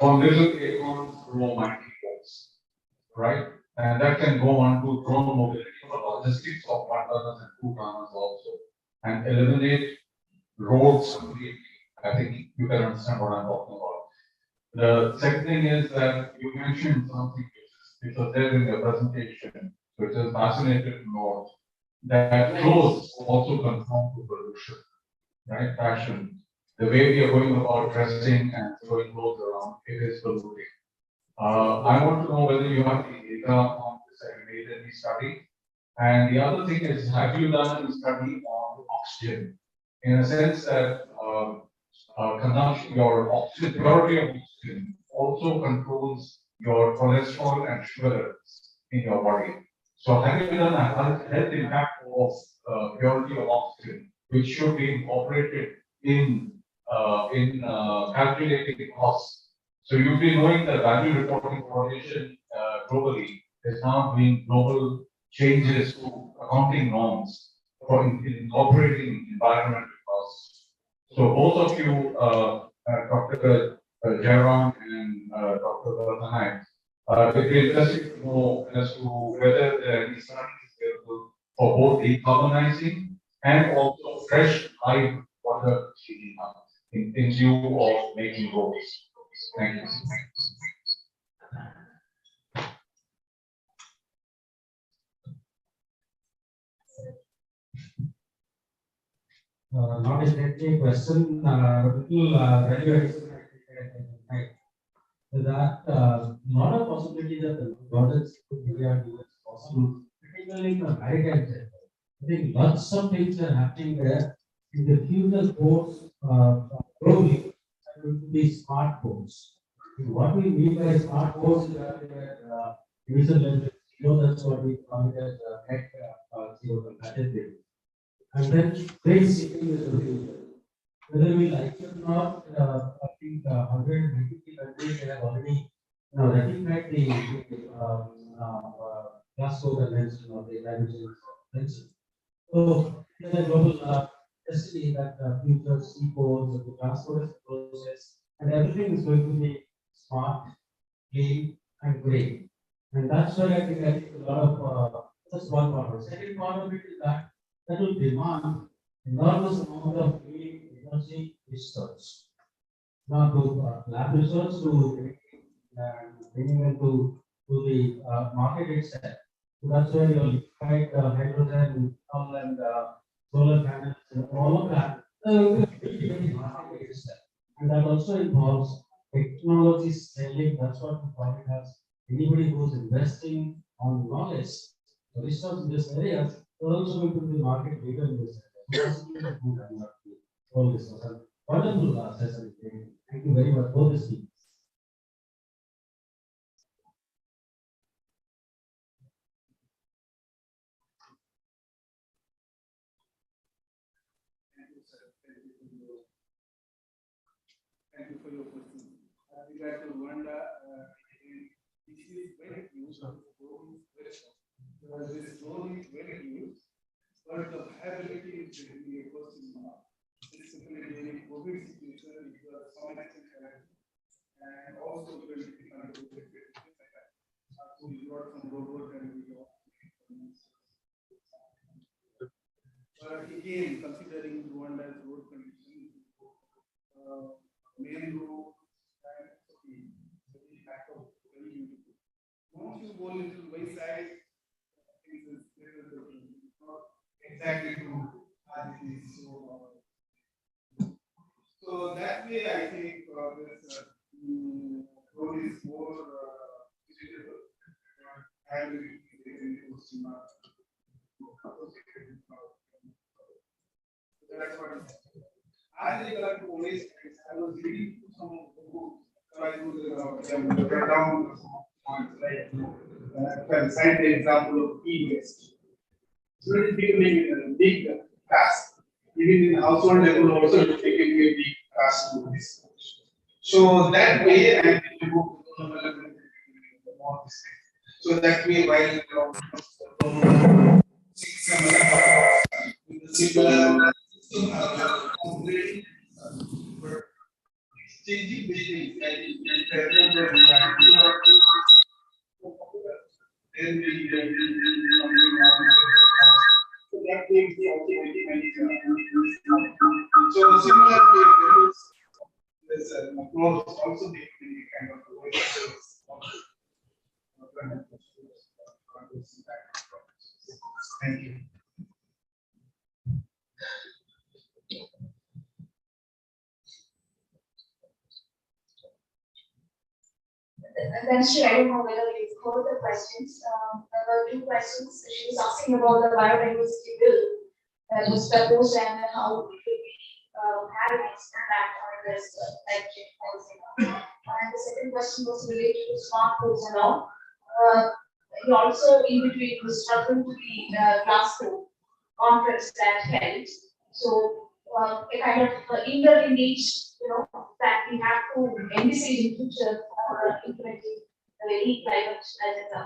on little acorns grow mighty oaks, right? And that can go on to drone mobility for logistics of 1 tonners and 2 tonners also, and eliminate roads completely. I think you can understand what I'm talking about. The second thing is that you mentioned something which was there in your presentation, which is fascinated to know that clothes also conform to pollution, right? Fashion. The way we are going about dressing and throwing clothes around, it is polluting. I want to know whether you have any data on this, have you made any study? And the other thing is, have you done any study on oxygen? In a sense that consumption, your oxygen, purity of oxygen also controls your cholesterol and sugar levels in your body. So have you done a health impact of purity of oxygen, which should be incorporated in calculating costs? So you've been knowing that Value Reporting Coalition globally is now doing global changes to accounting norms for incorporating environmental costs. So both of you, Dr. Jairam and Dr. Varthanai, it would be interesting to know as to whether there are any studies available for both decarbonizing and also fresh high water treating up in lieu of making roads. Thank you. Not exactly a question, little value addition right. That not a possibility that the products in India is possible, particularly in the maritime sector. I think lots of things are happening there. In the future ports, globally, are going to be smart ports. What we mean by smart ports is that user level, that's what we call it as net zero compatibility. And then trade shipping is the future. Whether we like it or not, I think 193 countries have already ratified the Glasgow Convention or the United Convention. So there's a global destiny that future seaports, the transport process, and everything is going to be smart, clean, and green. And that's why I think a lot of that's one part of it. Second part of it is that will demand enormous amount of energy research. Now to lab research to bringing into the market itself. So that's where your liquid hydrogen and solar panels and all of that market itself. And that also involves technology selling. That's what we call it as anybody who's investing on knowledge, research in this area, they're also going to be market leader in this area. All this was a wonderful session. Thank you very much for this. Thank you for your question. With regard to Rwanda, this is very huge. This role is very huge, but the viability is really a question mark. Specifically during COVID situation, it was some extent and also very difficult to get it. So we got some robot and we got. But again, considering Rwanda's road condition, main road and very backup, very beautiful. Once you go a little wayside, things is not exactly true as it is. So that way, I think this road is more suitable and that's what. As regard to waste, I was reading some books, try to write down some points, like cite the example of e-waste. So it is becoming a big task. Even in household level also it is becoming a big task to this. So that way, and if you go to the level, more this thing. So that way, while with the similar system, already changing between then we so that makes the so similarly, there's an approach also being kind of thank you. Eventually, I don't know whether you've heard the questions. There were two questions. She was asking about the biodiversity bill that was proposed and how it will be having its impact on this climate change policy. And the second question was related to smartphones and all. You also, in between, was struggling to the Glasgow conference that held. So, a kind of interlinkage, that we have to envisage in future implementing the very climate agenda.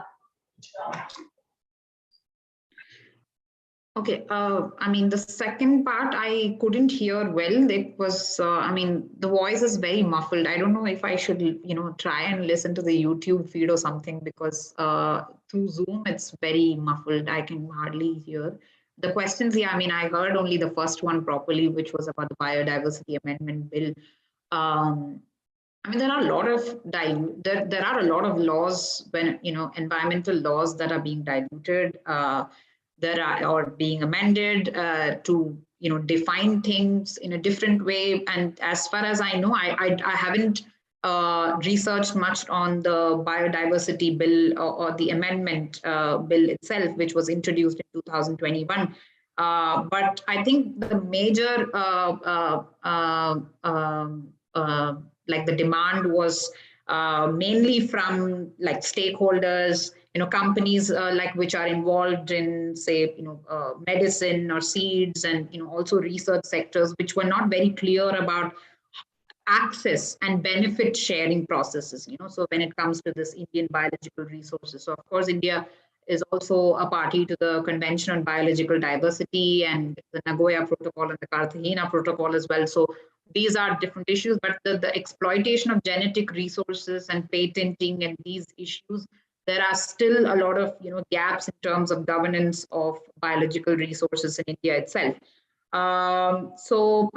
Okay, I mean, the second part I couldn't hear well. It was, I mean, the voice is very muffled. I don't know if I should, try and listen to the YouTube feed or something, because through Zoom, it's very muffled. I can hardly hear. The questions, yeah, I mean, I heard only the first one properly, which was about the biodiversity amendment bill. I mean, there are a lot of there are a lot of laws when, environmental laws that are being diluted, that are or being amended to, define things in a different way. And as far as I know, I haven't researched much on the biodiversity bill or the amendment bill itself, which was introduced in 2021. But I think the major like the demand was mainly from like stakeholders, companies like which are involved in, say, medicine or seeds, and also research sectors, which were not very clear about access and benefit sharing processes. So when it comes to this Indian biological resources, so of course India is also a party to the Convention on Biological Diversity and the Nagoya Protocol and the Cartagena Protocol as well. So these are different issues, but the exploitation of genetic resources and patenting and these issues, there are still a lot of gaps in terms of governance of biological resources in India itself. So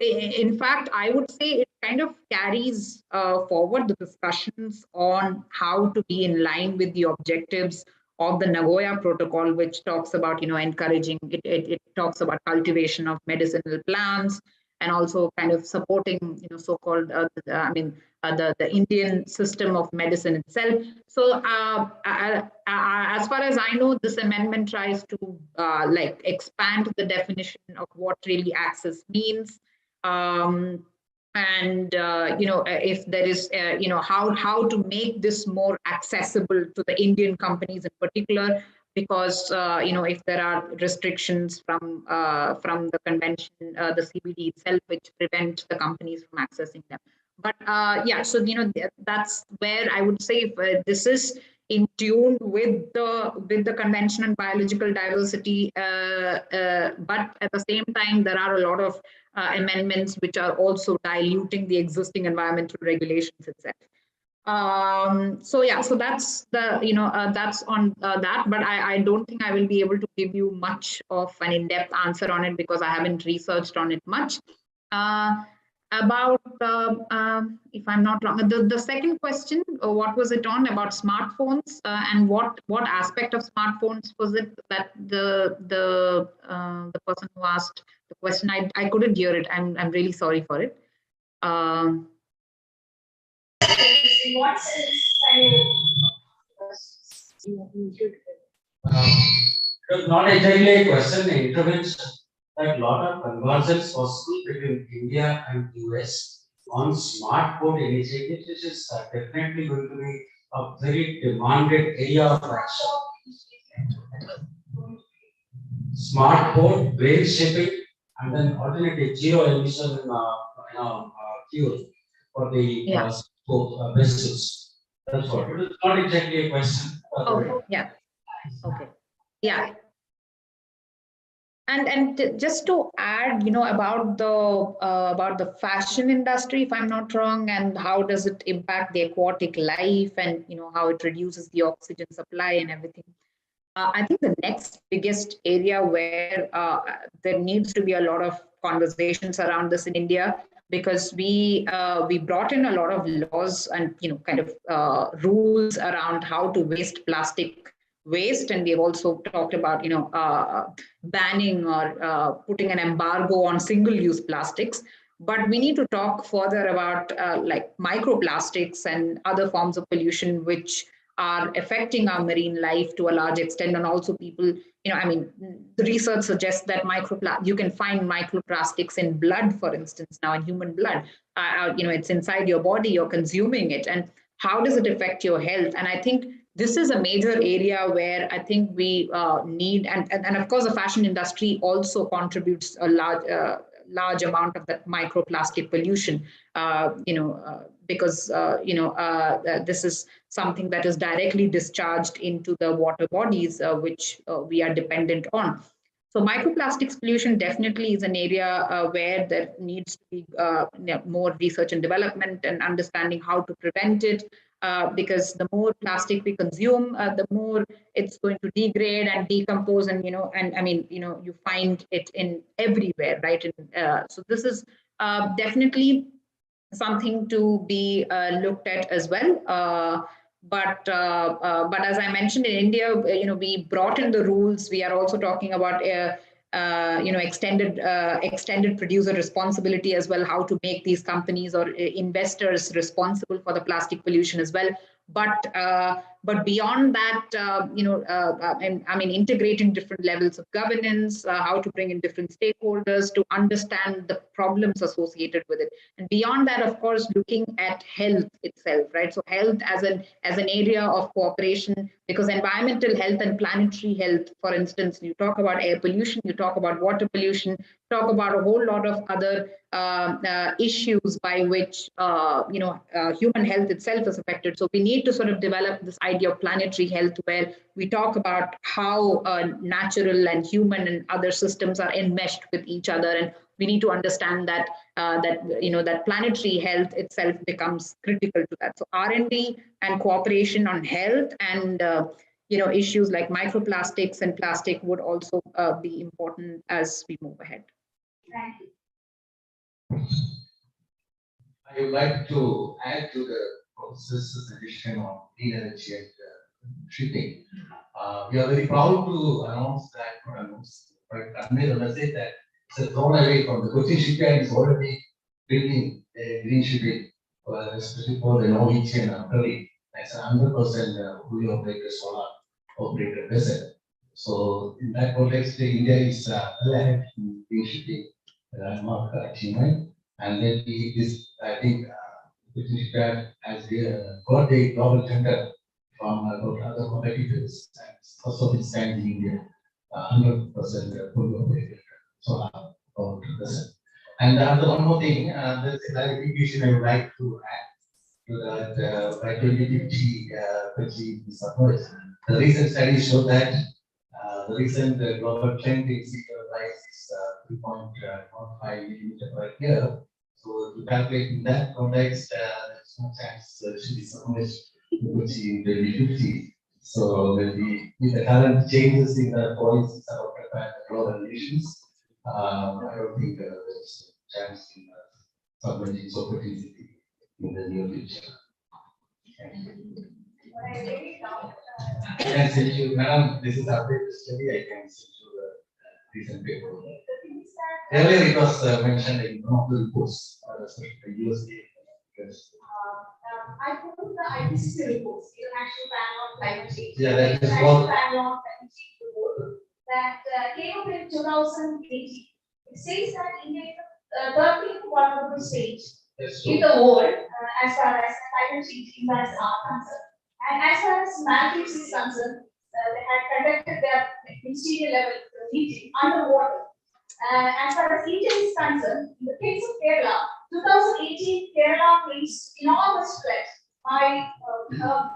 in fact, I would say it kind of carries forward the discussions on how to be in line with the objectives of the Nagoya Protocol, which talks about, encouraging, it talks about cultivation of medicinal plants, and also kind of supporting, so-called, the Indian system of medicine itself. So as far as I know, this amendment tries to like expand the definition of what really access means. And if there is how to make this more accessible to the Indian companies in particular, because if there are restrictions from the convention, the CBD itself, which prevent the companies from accessing them. But so that's where I would say if, this is in tune with the Convention on Biological Diversity, but at the same time there are a lot of amendments which are also diluting the existing environmental regulations itself. So that's the that's on that, but I don't think I will be able to give you much of an in-depth answer on it, because I haven't researched on it much. About if I'm not wrong, the second question, what was it on about smartphones, and what aspect of smartphones was it that the person who asked the question, I couldn't hear it. I'm really sorry for it. What sense It was not exactly a question, an intervention. That lot of convergence was between India and US on smartphone initiatives, which is definitely going to be a very demanded area of action. smart port, rail shipping, and then alternately zero emission fuel for the vessels. That's what. It is not exactly a question. Oh, yeah. Okay. Yeah. And just to add, about the fashion industry, if I'm not wrong, and how does it impact the aquatic life, and how it reduces the oxygen supply and everything. I think the next biggest area where there needs to be a lot of conversations around this in India, because we brought in a lot of laws and kind of rules around how to waste plastic waste, and we've also talked about banning or putting an embargo on single-use plastics. But we need to talk further about like microplastics and other forms of pollution which are affecting our marine life to a large extent, and also people, the research suggests that you can find microplastics in blood, for instance, now in human blood. It's inside your body, you're consuming it, and how does it affect your health? And I think this is a major area where I think we need, and of course, the fashion industry also contributes a large amount of that microplastic pollution, because this is something that is directly discharged into the water bodies, which we are dependent on. So microplastics pollution definitely is an area where there needs to be more research and development and understanding how to prevent it, because the more plastic we consume, the more it's going to degrade and decompose, and you find it in everywhere, right? So this is definitely something to be looked at as well. But as I mentioned, in India, we brought in the rules. We are also talking about extended producer responsibility as well, how to make these companies or investors responsible for the plastic pollution as well. But beyond that, integrating different levels of governance, how to bring in different stakeholders to understand the problems associated with it. And beyond that, of course, looking at health itself, right? So health as an area of cooperation, because environmental health and planetary health, for instance, you talk about air pollution, you talk about water pollution, talk about a whole lot of other issues by which human health itself is affected. So we need to sort of develop this idea of planetary health, where we talk about how natural and human and other systems are enmeshed with each other, and we need to understand that that planetary health itself becomes critical to that. So R&D and cooperation on health and issues like microplastics and plastic would also be important as we move ahead. Thank you. I would like to add to the Professor's addition on clean energy and shipping. We are very proud to announce but convey the message that it's a thrown away from the Kochi shipyard is already building a green shipping, especially for the Norwegian and Italy. That's 100% fully operated solar operated vessel. So in that context, India is well ahead in green shipping. Mark achievement, and then I think British shipyard has got a global tender from other competitors, and also this time in India, 100% fully operated solar power vessel. And one more thing, there's a clarification I would like to add to that by 2050, Kochi is submerged. The recent studies show that the recent global trend in sea level rise is 3.15 millimeter per year. So to calculate in that context, there's no chance it should be submerged in 2050. So with the current changes in the policies adopted by the global nations, I don't think there's a chance in submerging so quickly in the near future. Thank you. I can send you, madam, this is updated study, I can send you the recent paper. Earlier it was mentioned in one of the reports, especially the US. I found the IPCC reports, International Panel on Climate Change. Yeah, that is International what. Panel on Climate Change report that came up in 2018. It says that India is the 13th vulnerable stage in the world as far as climate change impacts are concerned. And as far as Maldives is concerned, they had conducted their ministerial level meeting underwater. As far as India is concerned, in the case of Kerala, 2018, Kerala faced enormous threat. The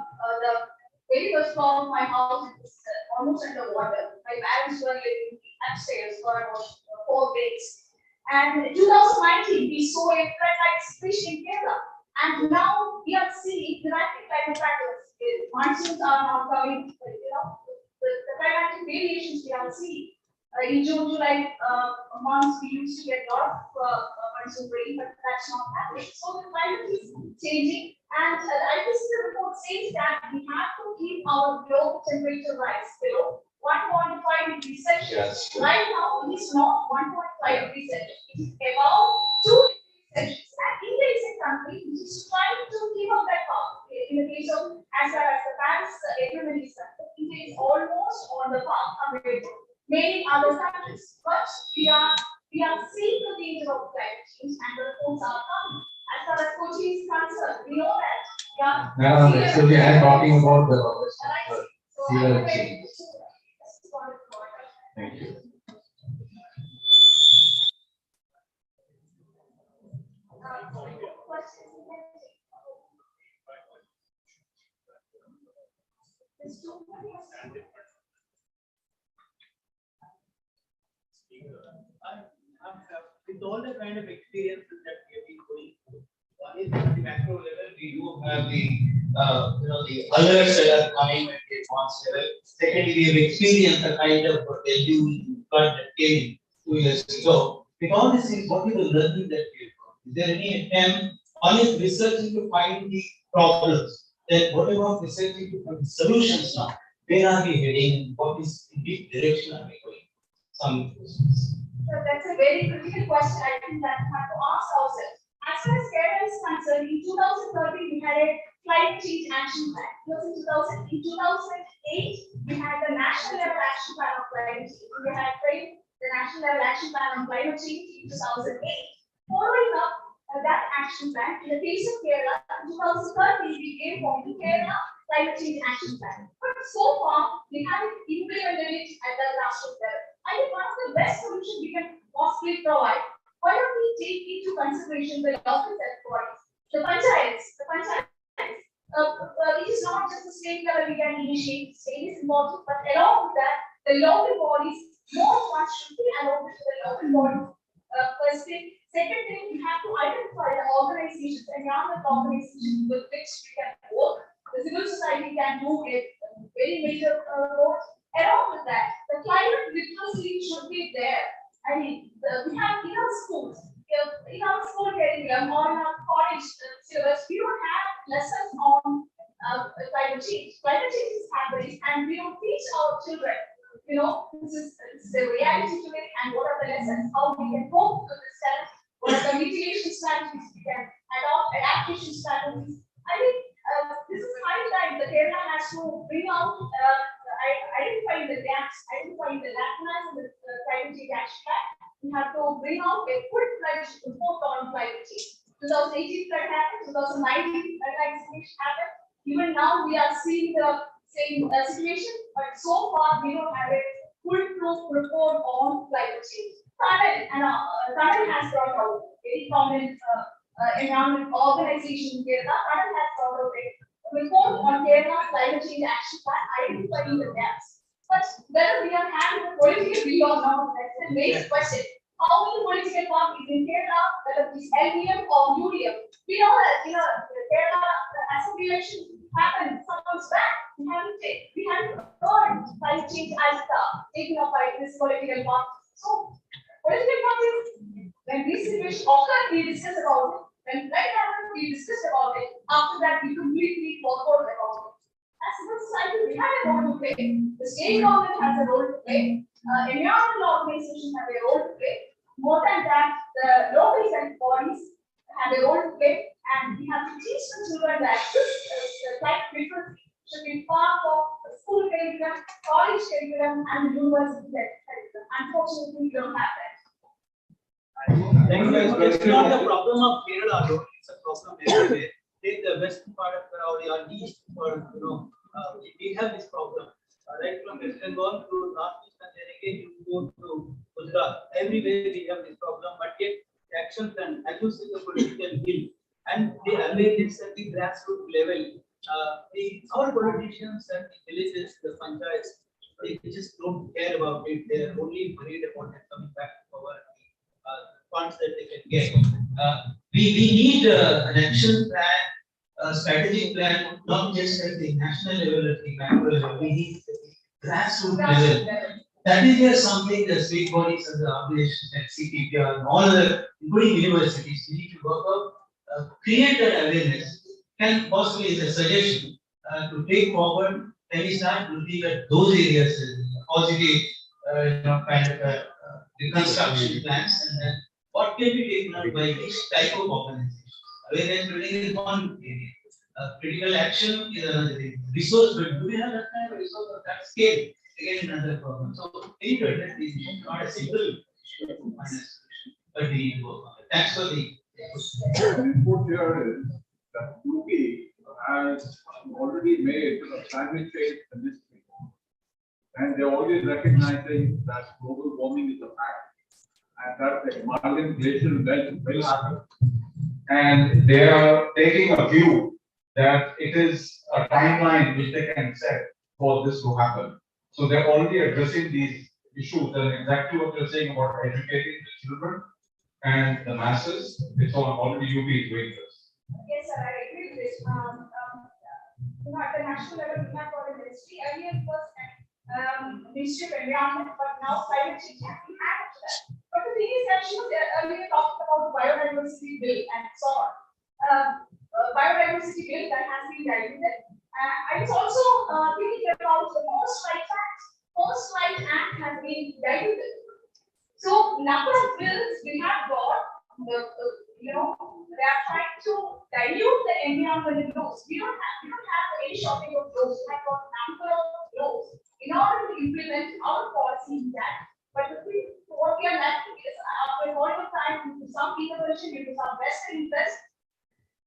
very first floor of my house is almost underwater. My parents were living upstairs for about 4 days. And in 2019, we saw a flood-like situation in Kerala. And now we are seeing dramatic climate factors. Monsoons are now coming, the climatic variations we are seeing. In June, July months, we used to get a lot of monsoon rain, but that's not happening. So the climate is changing, and the IPCC report says that we have to keep our global temperature rise below 1.5 degrees Celsius. Yes. Right now, it is not 1.5 degrees Celsius. It is about 2 degrees Celsius. And India is a country which is trying to keep up that path. In the case of as far as the Paris agreement is concerned, India is almost on the path compared to many other countries, but we are seeing the danger of climate change, and the reports are coming. As far as Kochi is concerned, we know that. Actually, I am talking about the sea level change. Thank you. With all the kind of experiences that we have been going through, one is at the macro level, we do have the alerts that are coming at the advanced level. Secondly, we have experienced a kind of LU flood that came 2 years ago. With all these things, what is the learning that we have got? Is there any attempt? One is researching to find the problems. Then what about researching to find the solutions now? Where are we heading? What is in which direction are we going? Some questions. So that's a very critical question. I think that we have to ask ourselves. As far as Kerala is concerned, in 2013 we had a climate change action plan. In 2008 we had the national level action plan on climate change. We had the national level action plan on climate change in 2008. Following up that action plan, in the case of Kerala, in 2013 we gave form to Kerala climate change action plan. But so far we haven't implemented it at the grassroots level. I think one of the best solutions we can possibly provide, why don't we take into consideration the local health bodies, the panchayats. It is not just the state level we can initiate, state is important, but along with that, the local bodies, more funds should be allocated to the local bodies. First thing. Second thing, we have to identify the organizations, environmental organizations with which we can work. The civil society can do a very major role. Along with that, the climate literacy should be there. I mean, we have in our schools, in our school curriculum or in our college syllabus, we don't have lessons on climate change. Climate change is happening, and we don't teach our children. This is the reality today, and what are the lessons? How we can cope with this challenge? What are the mitigation strategies we can adopt? Adaptation strategies. I think this is high time that Kerala has to bring out. Identifying the gaps, identifying the lacunas in the climate change action plan. We have to bring out a full-fledged report on climate change. 2018 flood happened, 2019 flood situation happened. Even now we are seeing the same situation, but so far we don't have a full-proof report on climate change. Tanel has brought out a very prominent environment organization in Kerala. Tanel has brought out a report on Kerala climate change action plan, identifying the gaps. But whether we are having a political will or not, that's the main question. How many political parties in Kerala, whether it is LDM or UDM? We know that Kerala assembly election happened some months back. We haven't heard climate change as taken up by this political party. So political parties, when this situation occurred, we discuss about it. When flood happened, we discussed about it. After that, we completely forgot about it. As a society, we have a role to play. The state government has a role to play. Environmental organizations have a role to play. More than that, the local health bodies have a role to play. And we have to teach the children that this climate literacy should be part of the school curriculum, college curriculum, and the university curriculum. Unfortunately, we don't have that. It's not the problem of Kerala alone, it's a problem everywhere. Take the western part of our east, or we have this problem. Right from West Bengal to northeast, and then again you go everywhere we have this problem, but yet the action plan, as you see the political will and the awareness at the grassroots level, our politicians and the villages, the panchayats, they just don't care about it. They are only worried about it coming back to our funds that they can get. We need an action plan, a strategic plan, not just at the national level, at the macro level. We need at the grassroots level. That is where something the state bodies and the organizations and CPPR and all the, including universities, we need to work out, create that awareness. Can possibly is a suggestion to take forward. Can we start looking at those areas, positive, kind of reconstruction plans, and then what can be taken up by which type of organization? Awareness building is one area. Critical action is another area. Resource building. Do we have that kind of resource of that scale? Again, another problem. So we need to address these issues, not a single issue to find a solution, but we need to work on it. Thanks for the input here is that UP has already made a climate change industry, and they're already recognizing that global warming is a fact, and that the Himalayan glacial belt will happen. And they are taking a view that it is a timeline which they can set for this to happen. So they're already addressing these issues, and exactly what you're saying about educating the children and the masses. It's already UP is doing this. Yes, sir, I agree with this. At the national level, we have got a ministry. Earlier it was Ministry of Environment, but now climate change has been added to that. But the thing is that she was earlier talking about biodiversity bill and so on. Biodiversity bill that has been diluted. I was also thinking about the First Right Act. First Right Act has been diluted. So number of bills we have got, they are trying to dilute the environmental laws. We don't have any shortage of laws. We have got number of laws in order to implement our policy in that. But the thing, what we are lacking is after a point of time, due to some intervention, due to some vested interest,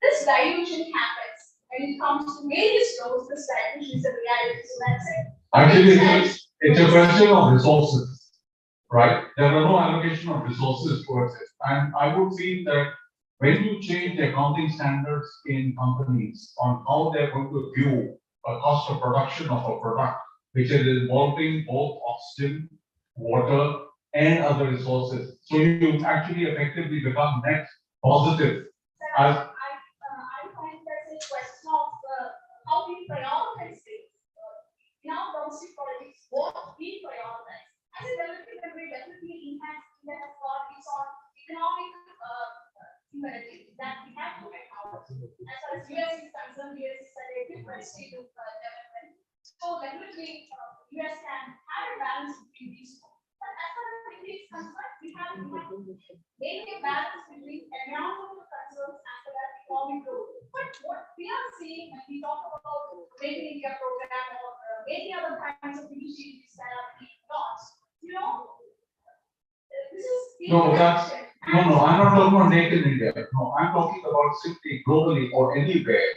this dilution happens. When it comes to various laws, this dilution is a reality. So that's it. Actually, it's a question of resources, right? There are no allocation of resources towards it. And I would feel that when you change the accounting standards in companies on how they're going to view a cost of production of a product, which is involving both oxygen, water, and other resources, so you actually effectively become net positive. I find that's a question of how we prioritize things. In our domestic politics, what we prioritize. As a developing country, definitely India has got its own economic imperative that we have to empower. As far as US is concerned, US is at a different stage of development. So definitely US can have a balance between these two. But as far as India is concerned, we have maybe a balance between environmental concerns as well as economic growth. But what we are seeing when we talk about Make in India program or many other kinds of initiatives that are being launched, this is No, I'm not talking about Make in India. No, I'm talking about simply globally or anywhere.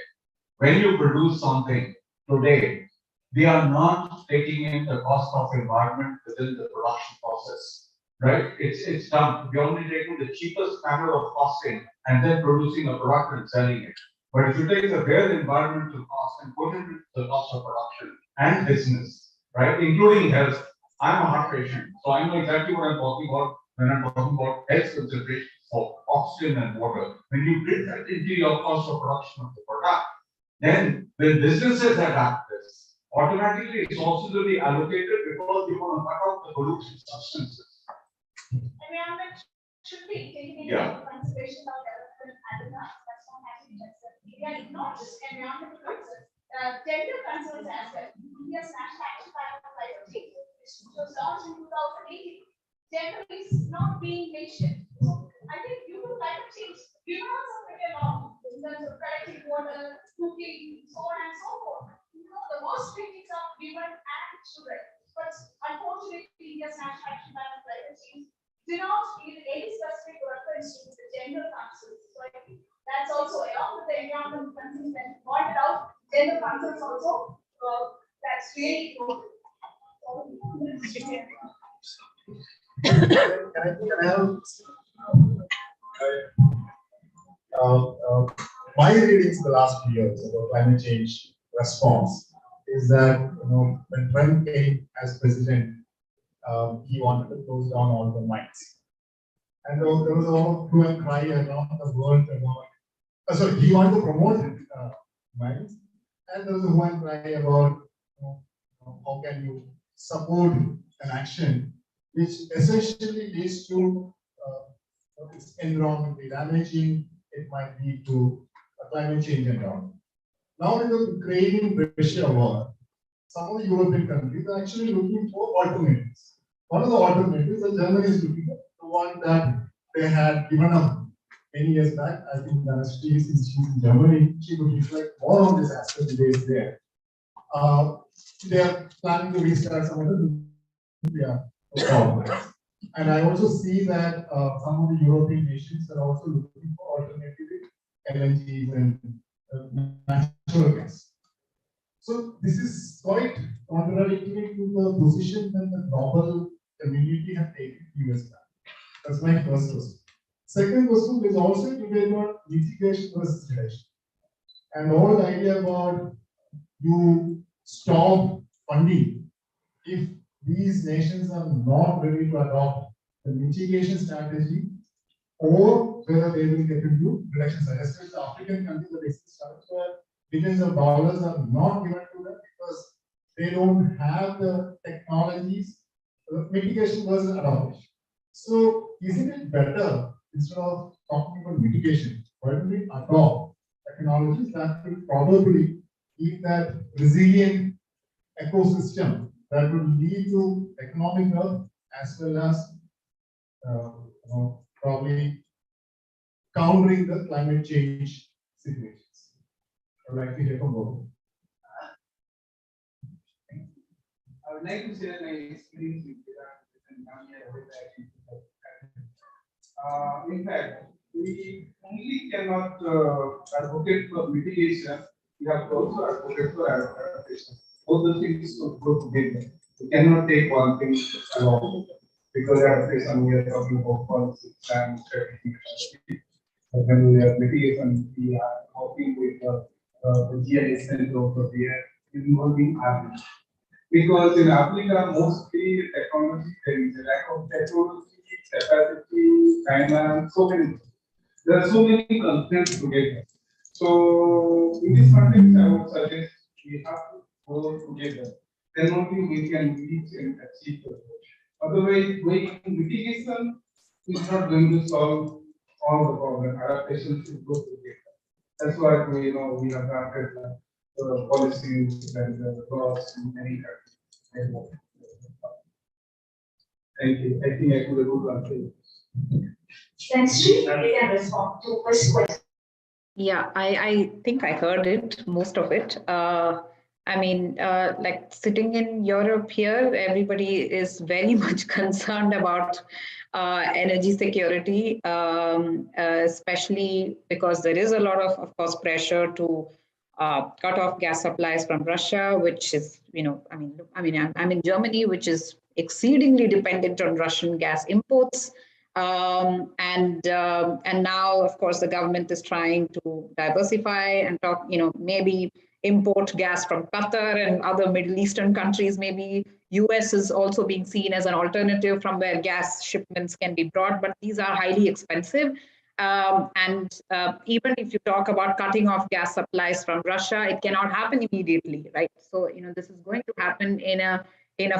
When you produce something today, we are not taking in the cost of environment within the production process, right? It's done. We're only taking the cheapest manner of costing and then producing a product and selling it. But if you take the bare environmental cost and put it into the cost of production and business, right, including health, I'm a heart patient, so I know exactly what I'm talking about when I'm talking about health considerations of oxygen and water. When you bring that into your cost of production of the product, then when businesses adapt this, automatically resources will be allocated because you want to cut out the polluting substances. Environment should be taken into consideration of development and that's not happening. Again, not just environmental concerns, gender concerns as well. India's National Action Plan on Climate Change, which was launched in 2018. Gender is not being mentioned. So I think due to climate change, we will also bring along in terms of collecting water, cooking, so on and so forth. The most victims are women and children. But unfortunately, India's National Action Plan on Climate Change do not give any specific reference to the gender concerns. So I think that's also along with the environmental concerns that pointed out, gender concerns also, that's really important. My readings the last few years about climate change response is that when Trump came as president, he wanted to close down all the mines, and there was a lot of hue and cry around the world about. Sorry, he wanted to promote mines, and there was a hue and cry about how can you support an action which essentially leads to it's environmentally damaging. It might lead to climate change and all. Now, in the Ukraine-Russia war, some of the European countries are actually looking for alternatives. One of the alternatives that Germany is looking at, the one that they had given up many years back. I think the Institute in Germany, she would reflect more on this aspect days there. They are planning to restart some of the nuclear power plants. And I also see that some of the European nations are also looking for alternative LNGs and natural gas. So this is quite contradictory to the position that the global community have taken years back. That's my first question. Second question is also debate about mitigation versus reduction. And the whole idea about you stop funding if these nations are not ready to adopt the mitigation strategy, or whether they will get into reduction side. Especially the African countries, the basic startups where billions of dollars are not given to them because they don't have the technologies. Mitigation versus adoption. So isn't it better, instead of talking about mitigation, why don't we adopt technologies that will probably keep that resilient ecosystem that will lead to economic growth as well as probably countering the climate change situations. I would like to hear from both. I would like to share my experience with in fact, we only cannot advocate for mitigation, we have to also advocate for adaptation. Both the things go together. We cannot take one thing alone because adaptation we are talking about policy and strategy. But when we are mitigation, we are working with the GIS center over there involving Africa. Because in Africa, mostly technology, there is a lack of technology, capacity, finance, so many. There are so many constraints together. So in this context, I would suggest we have to go together. Then only we can reach and achieve the goal. Otherwise, going mitigation is not going to solve all the problems. Adaptation should go together. That's why we have drafted policies and laws in many countries. Thank you. I think I could have answered. Thanks, Sri. We can respond to first question. Yeah, I think I heard it, most of it. I mean, like sitting in Europe here, everybody is very much concerned about energy security, especially because there is a lot of course, pressure to cut off gas supplies from Russia, which is, I'm in Germany, which is exceedingly dependent on Russian gas imports. And now, of course, the government is trying to diversify and talk, maybe import gas from Qatar and other Middle Eastern countries. Maybe U.S. is also being seen as an alternative from where gas shipments can be brought, but these are highly expensive. And even if you talk about cutting off gas supplies from Russia, it cannot happen immediately, right? So, this is going to happen in a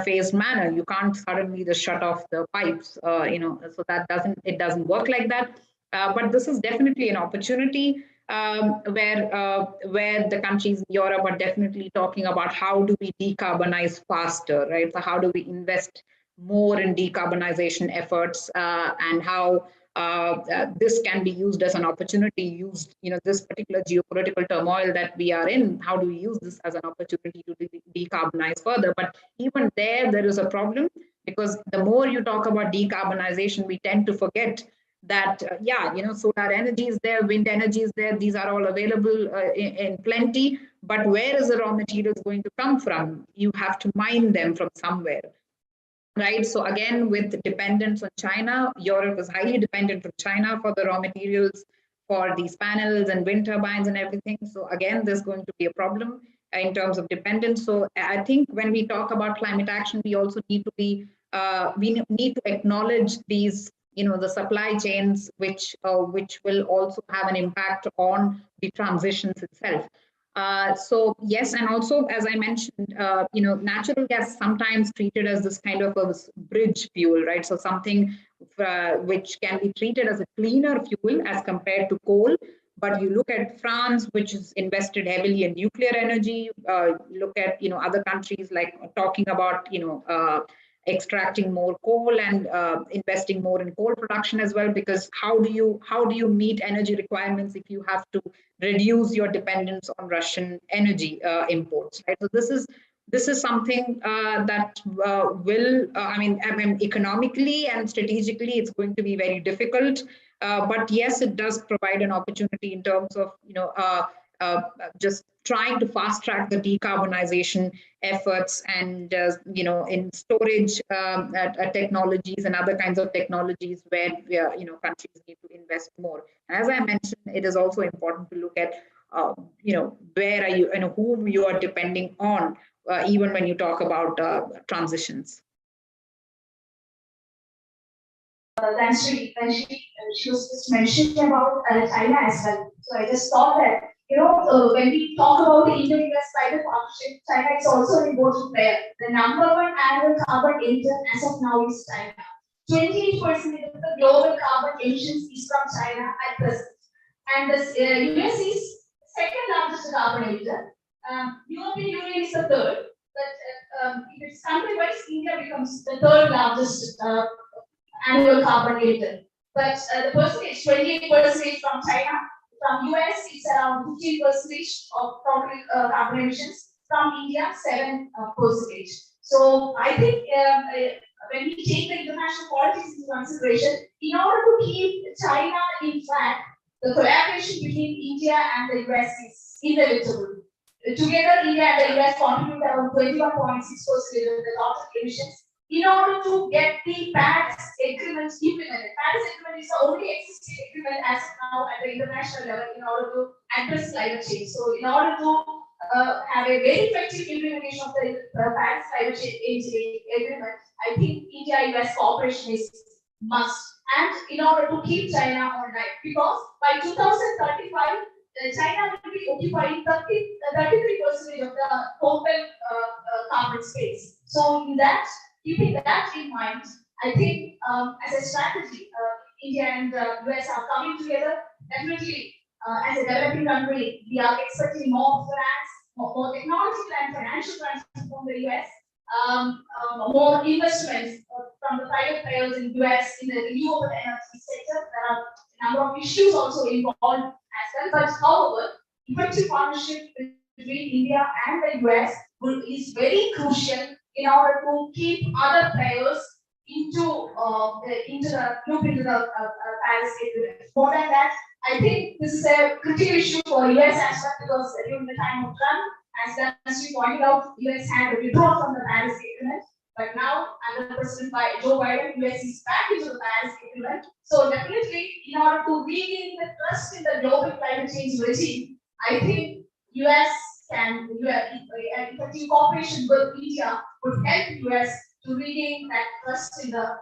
phased manner. You can't suddenly just shut off the pipes, so it doesn't work like that. But this is definitely an opportunity where the countries in Europe are definitely talking about how do we decarbonize faster, right? So how do we invest more in decarbonization efforts and how this can be used as an opportunity, this particular geopolitical turmoil that we are in, how do we use this as an opportunity to decarbonize further? But even there is a problem because the more you talk about decarbonization, we tend to forget that, solar energy is there, wind energy is there, these are all available in plenty, but where is the raw materials going to come from? You have to mine them from somewhere. right? So again, with dependence on China, Europe is highly dependent on China for the raw materials for these panels and wind turbines and everything. So again, there's going to be a problem in terms of dependence. So I think when we talk about climate action, we also need to be, we need to acknowledge these, the supply chains, which will also have an impact on the transitions itself. So yes, and also as I mentioned, natural gas is sometimes treated as this kind of a bridge fuel, right? So something which can be treated as a cleaner fuel as compared to coal. But you look at France, which is invested heavily in nuclear energy. Look at other countries like talking about extracting more coal and investing more in coal production as well. Because how do you meet energy requirements if you have to reduce your dependence on Russian energy imports, right? So this is something that will, economically and strategically, it's going to be very difficult. But yes, it does provide an opportunity in terms of, just trying to fast track the decarbonization efforts and, in storage technologies and other kinds of technologies where, countries need to invest more. As I mentioned, it is also important to look at, where are you and whom you are depending on, even when you talk about transitions. Thanks to when she was just mentioning about China as well. So I just thought that, when we talk about the Indo-U.S. climate partnership, China is also an important player. The number one annual carbon emitter as of now is China. 28% of the global carbon emissions is from China at present. And the U.S. is second largest carbon emitter. European Union is the third. But if it's country-wise, India becomes the third largest annual carbon emitter. But the percentage, 28% from China. From US, it's around 15% of total carbon emissions. From India, 7%. So I think when we take the international politics into consideration, in order to keep China in track, the collaboration between India and the US is inevitable. Together, India and the US contribute around 21.6% of the total emissions. In order to get the Paris Agreement implemented, Paris Agreement is the only existing agreement as of now at the international level in order to address climate change. So, in order to have a very effective implementation of the Paris climate change agreement, I think India-US cooperation is must. And in order to keep China on track, because by 2035, China will be occupying 33% of the total carbon space. So, in that, keeping that in mind, I think as a strategy, India and US are coming together. Definitely, as a developing country, we are expecting more finance, more technological and financial transfer from the US, more investments from the private players in the US in the renewable energy sector. There are a number of issues also involved as well. But however, effective partnership between India and the US is very crucial in order to keep other players into the Paris Agreement. More than that, I think this is a critical issue for US as well, because during the time of Trump, as we pointed out, US had to withdraw from the Paris Agreement. But now, under President Joe Biden, US is back into the Paris Agreement. So definitely, in order to regain the trust in the global climate change regime, I think US can, effective cooperation with India would help US to regain that trust in the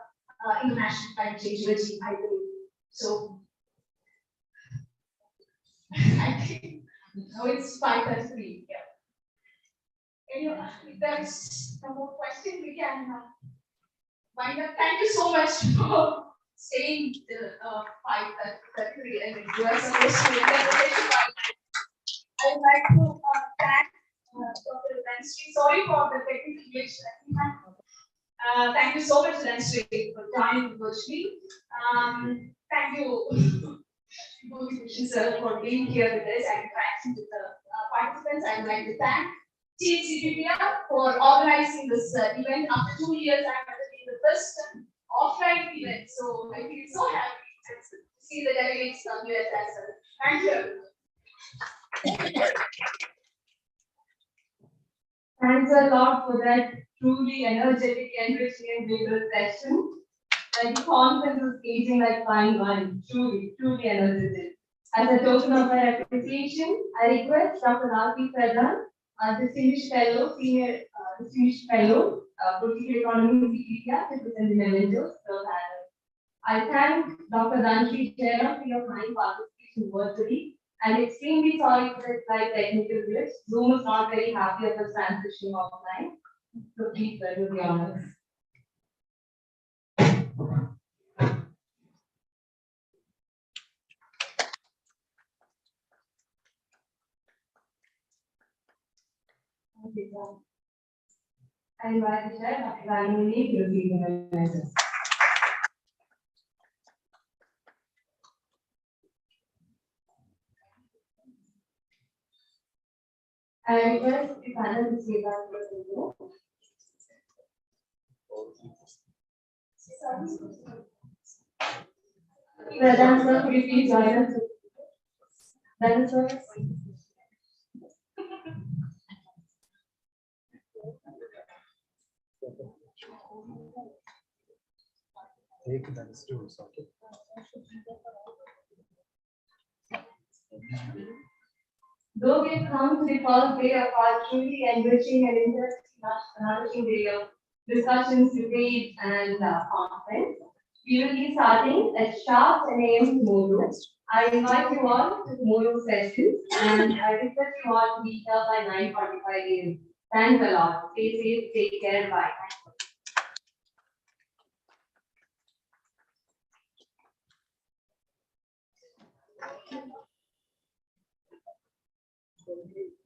international climate change regime, I believe. So, I think now it's 5:33. Yeah. Anyway, if there's no more question, we can wind up. Thank you so much for staying till 5:33 and you are supposed to interpretation. I would like to thank Dr. Lanstri. Sorry for the technical glitch. Thank you so much, Lanstri, for joining virtually. Thank you, sir, for being here with us and interacting with the participants. I would like to thank Team CPPR for organizing this event. After 2 years, I have been the first offline event, so I feel so happy to see the delegates from US as well. Thank you. Thanks a lot for that truly energetic, enriching, and vigorous session. And the conference is aging like fine wine, truly energetic. As a token of my appreciation, I request Dr. Nalpi Pradhan, distinguished fellow, senior distinguished fellow, political economy Wikipedia, to present the mementos to the panel. I thank Dr. Danshi Jairam for your kind participation virtually. I'm extremely sorry for the slight technical glitch. Zoom is not very happy at the transition offline. So please bear with the honors. I invite the chair, Dr. Ranjini, to receive the mementos. I request the panel to say that for the video. Pradhan sir, could you please join us? Pradhan sir. Though we have come to the first day of our truly enriching and interesting day of discussions, debates, and conference, we will be starting at sharp 10 a.m. tomorrow. I invite you all to tomorrow's session, and I request you all to be here by 9:45 a.m. Thanks a lot. Stay safe, take care, bye. Thank you.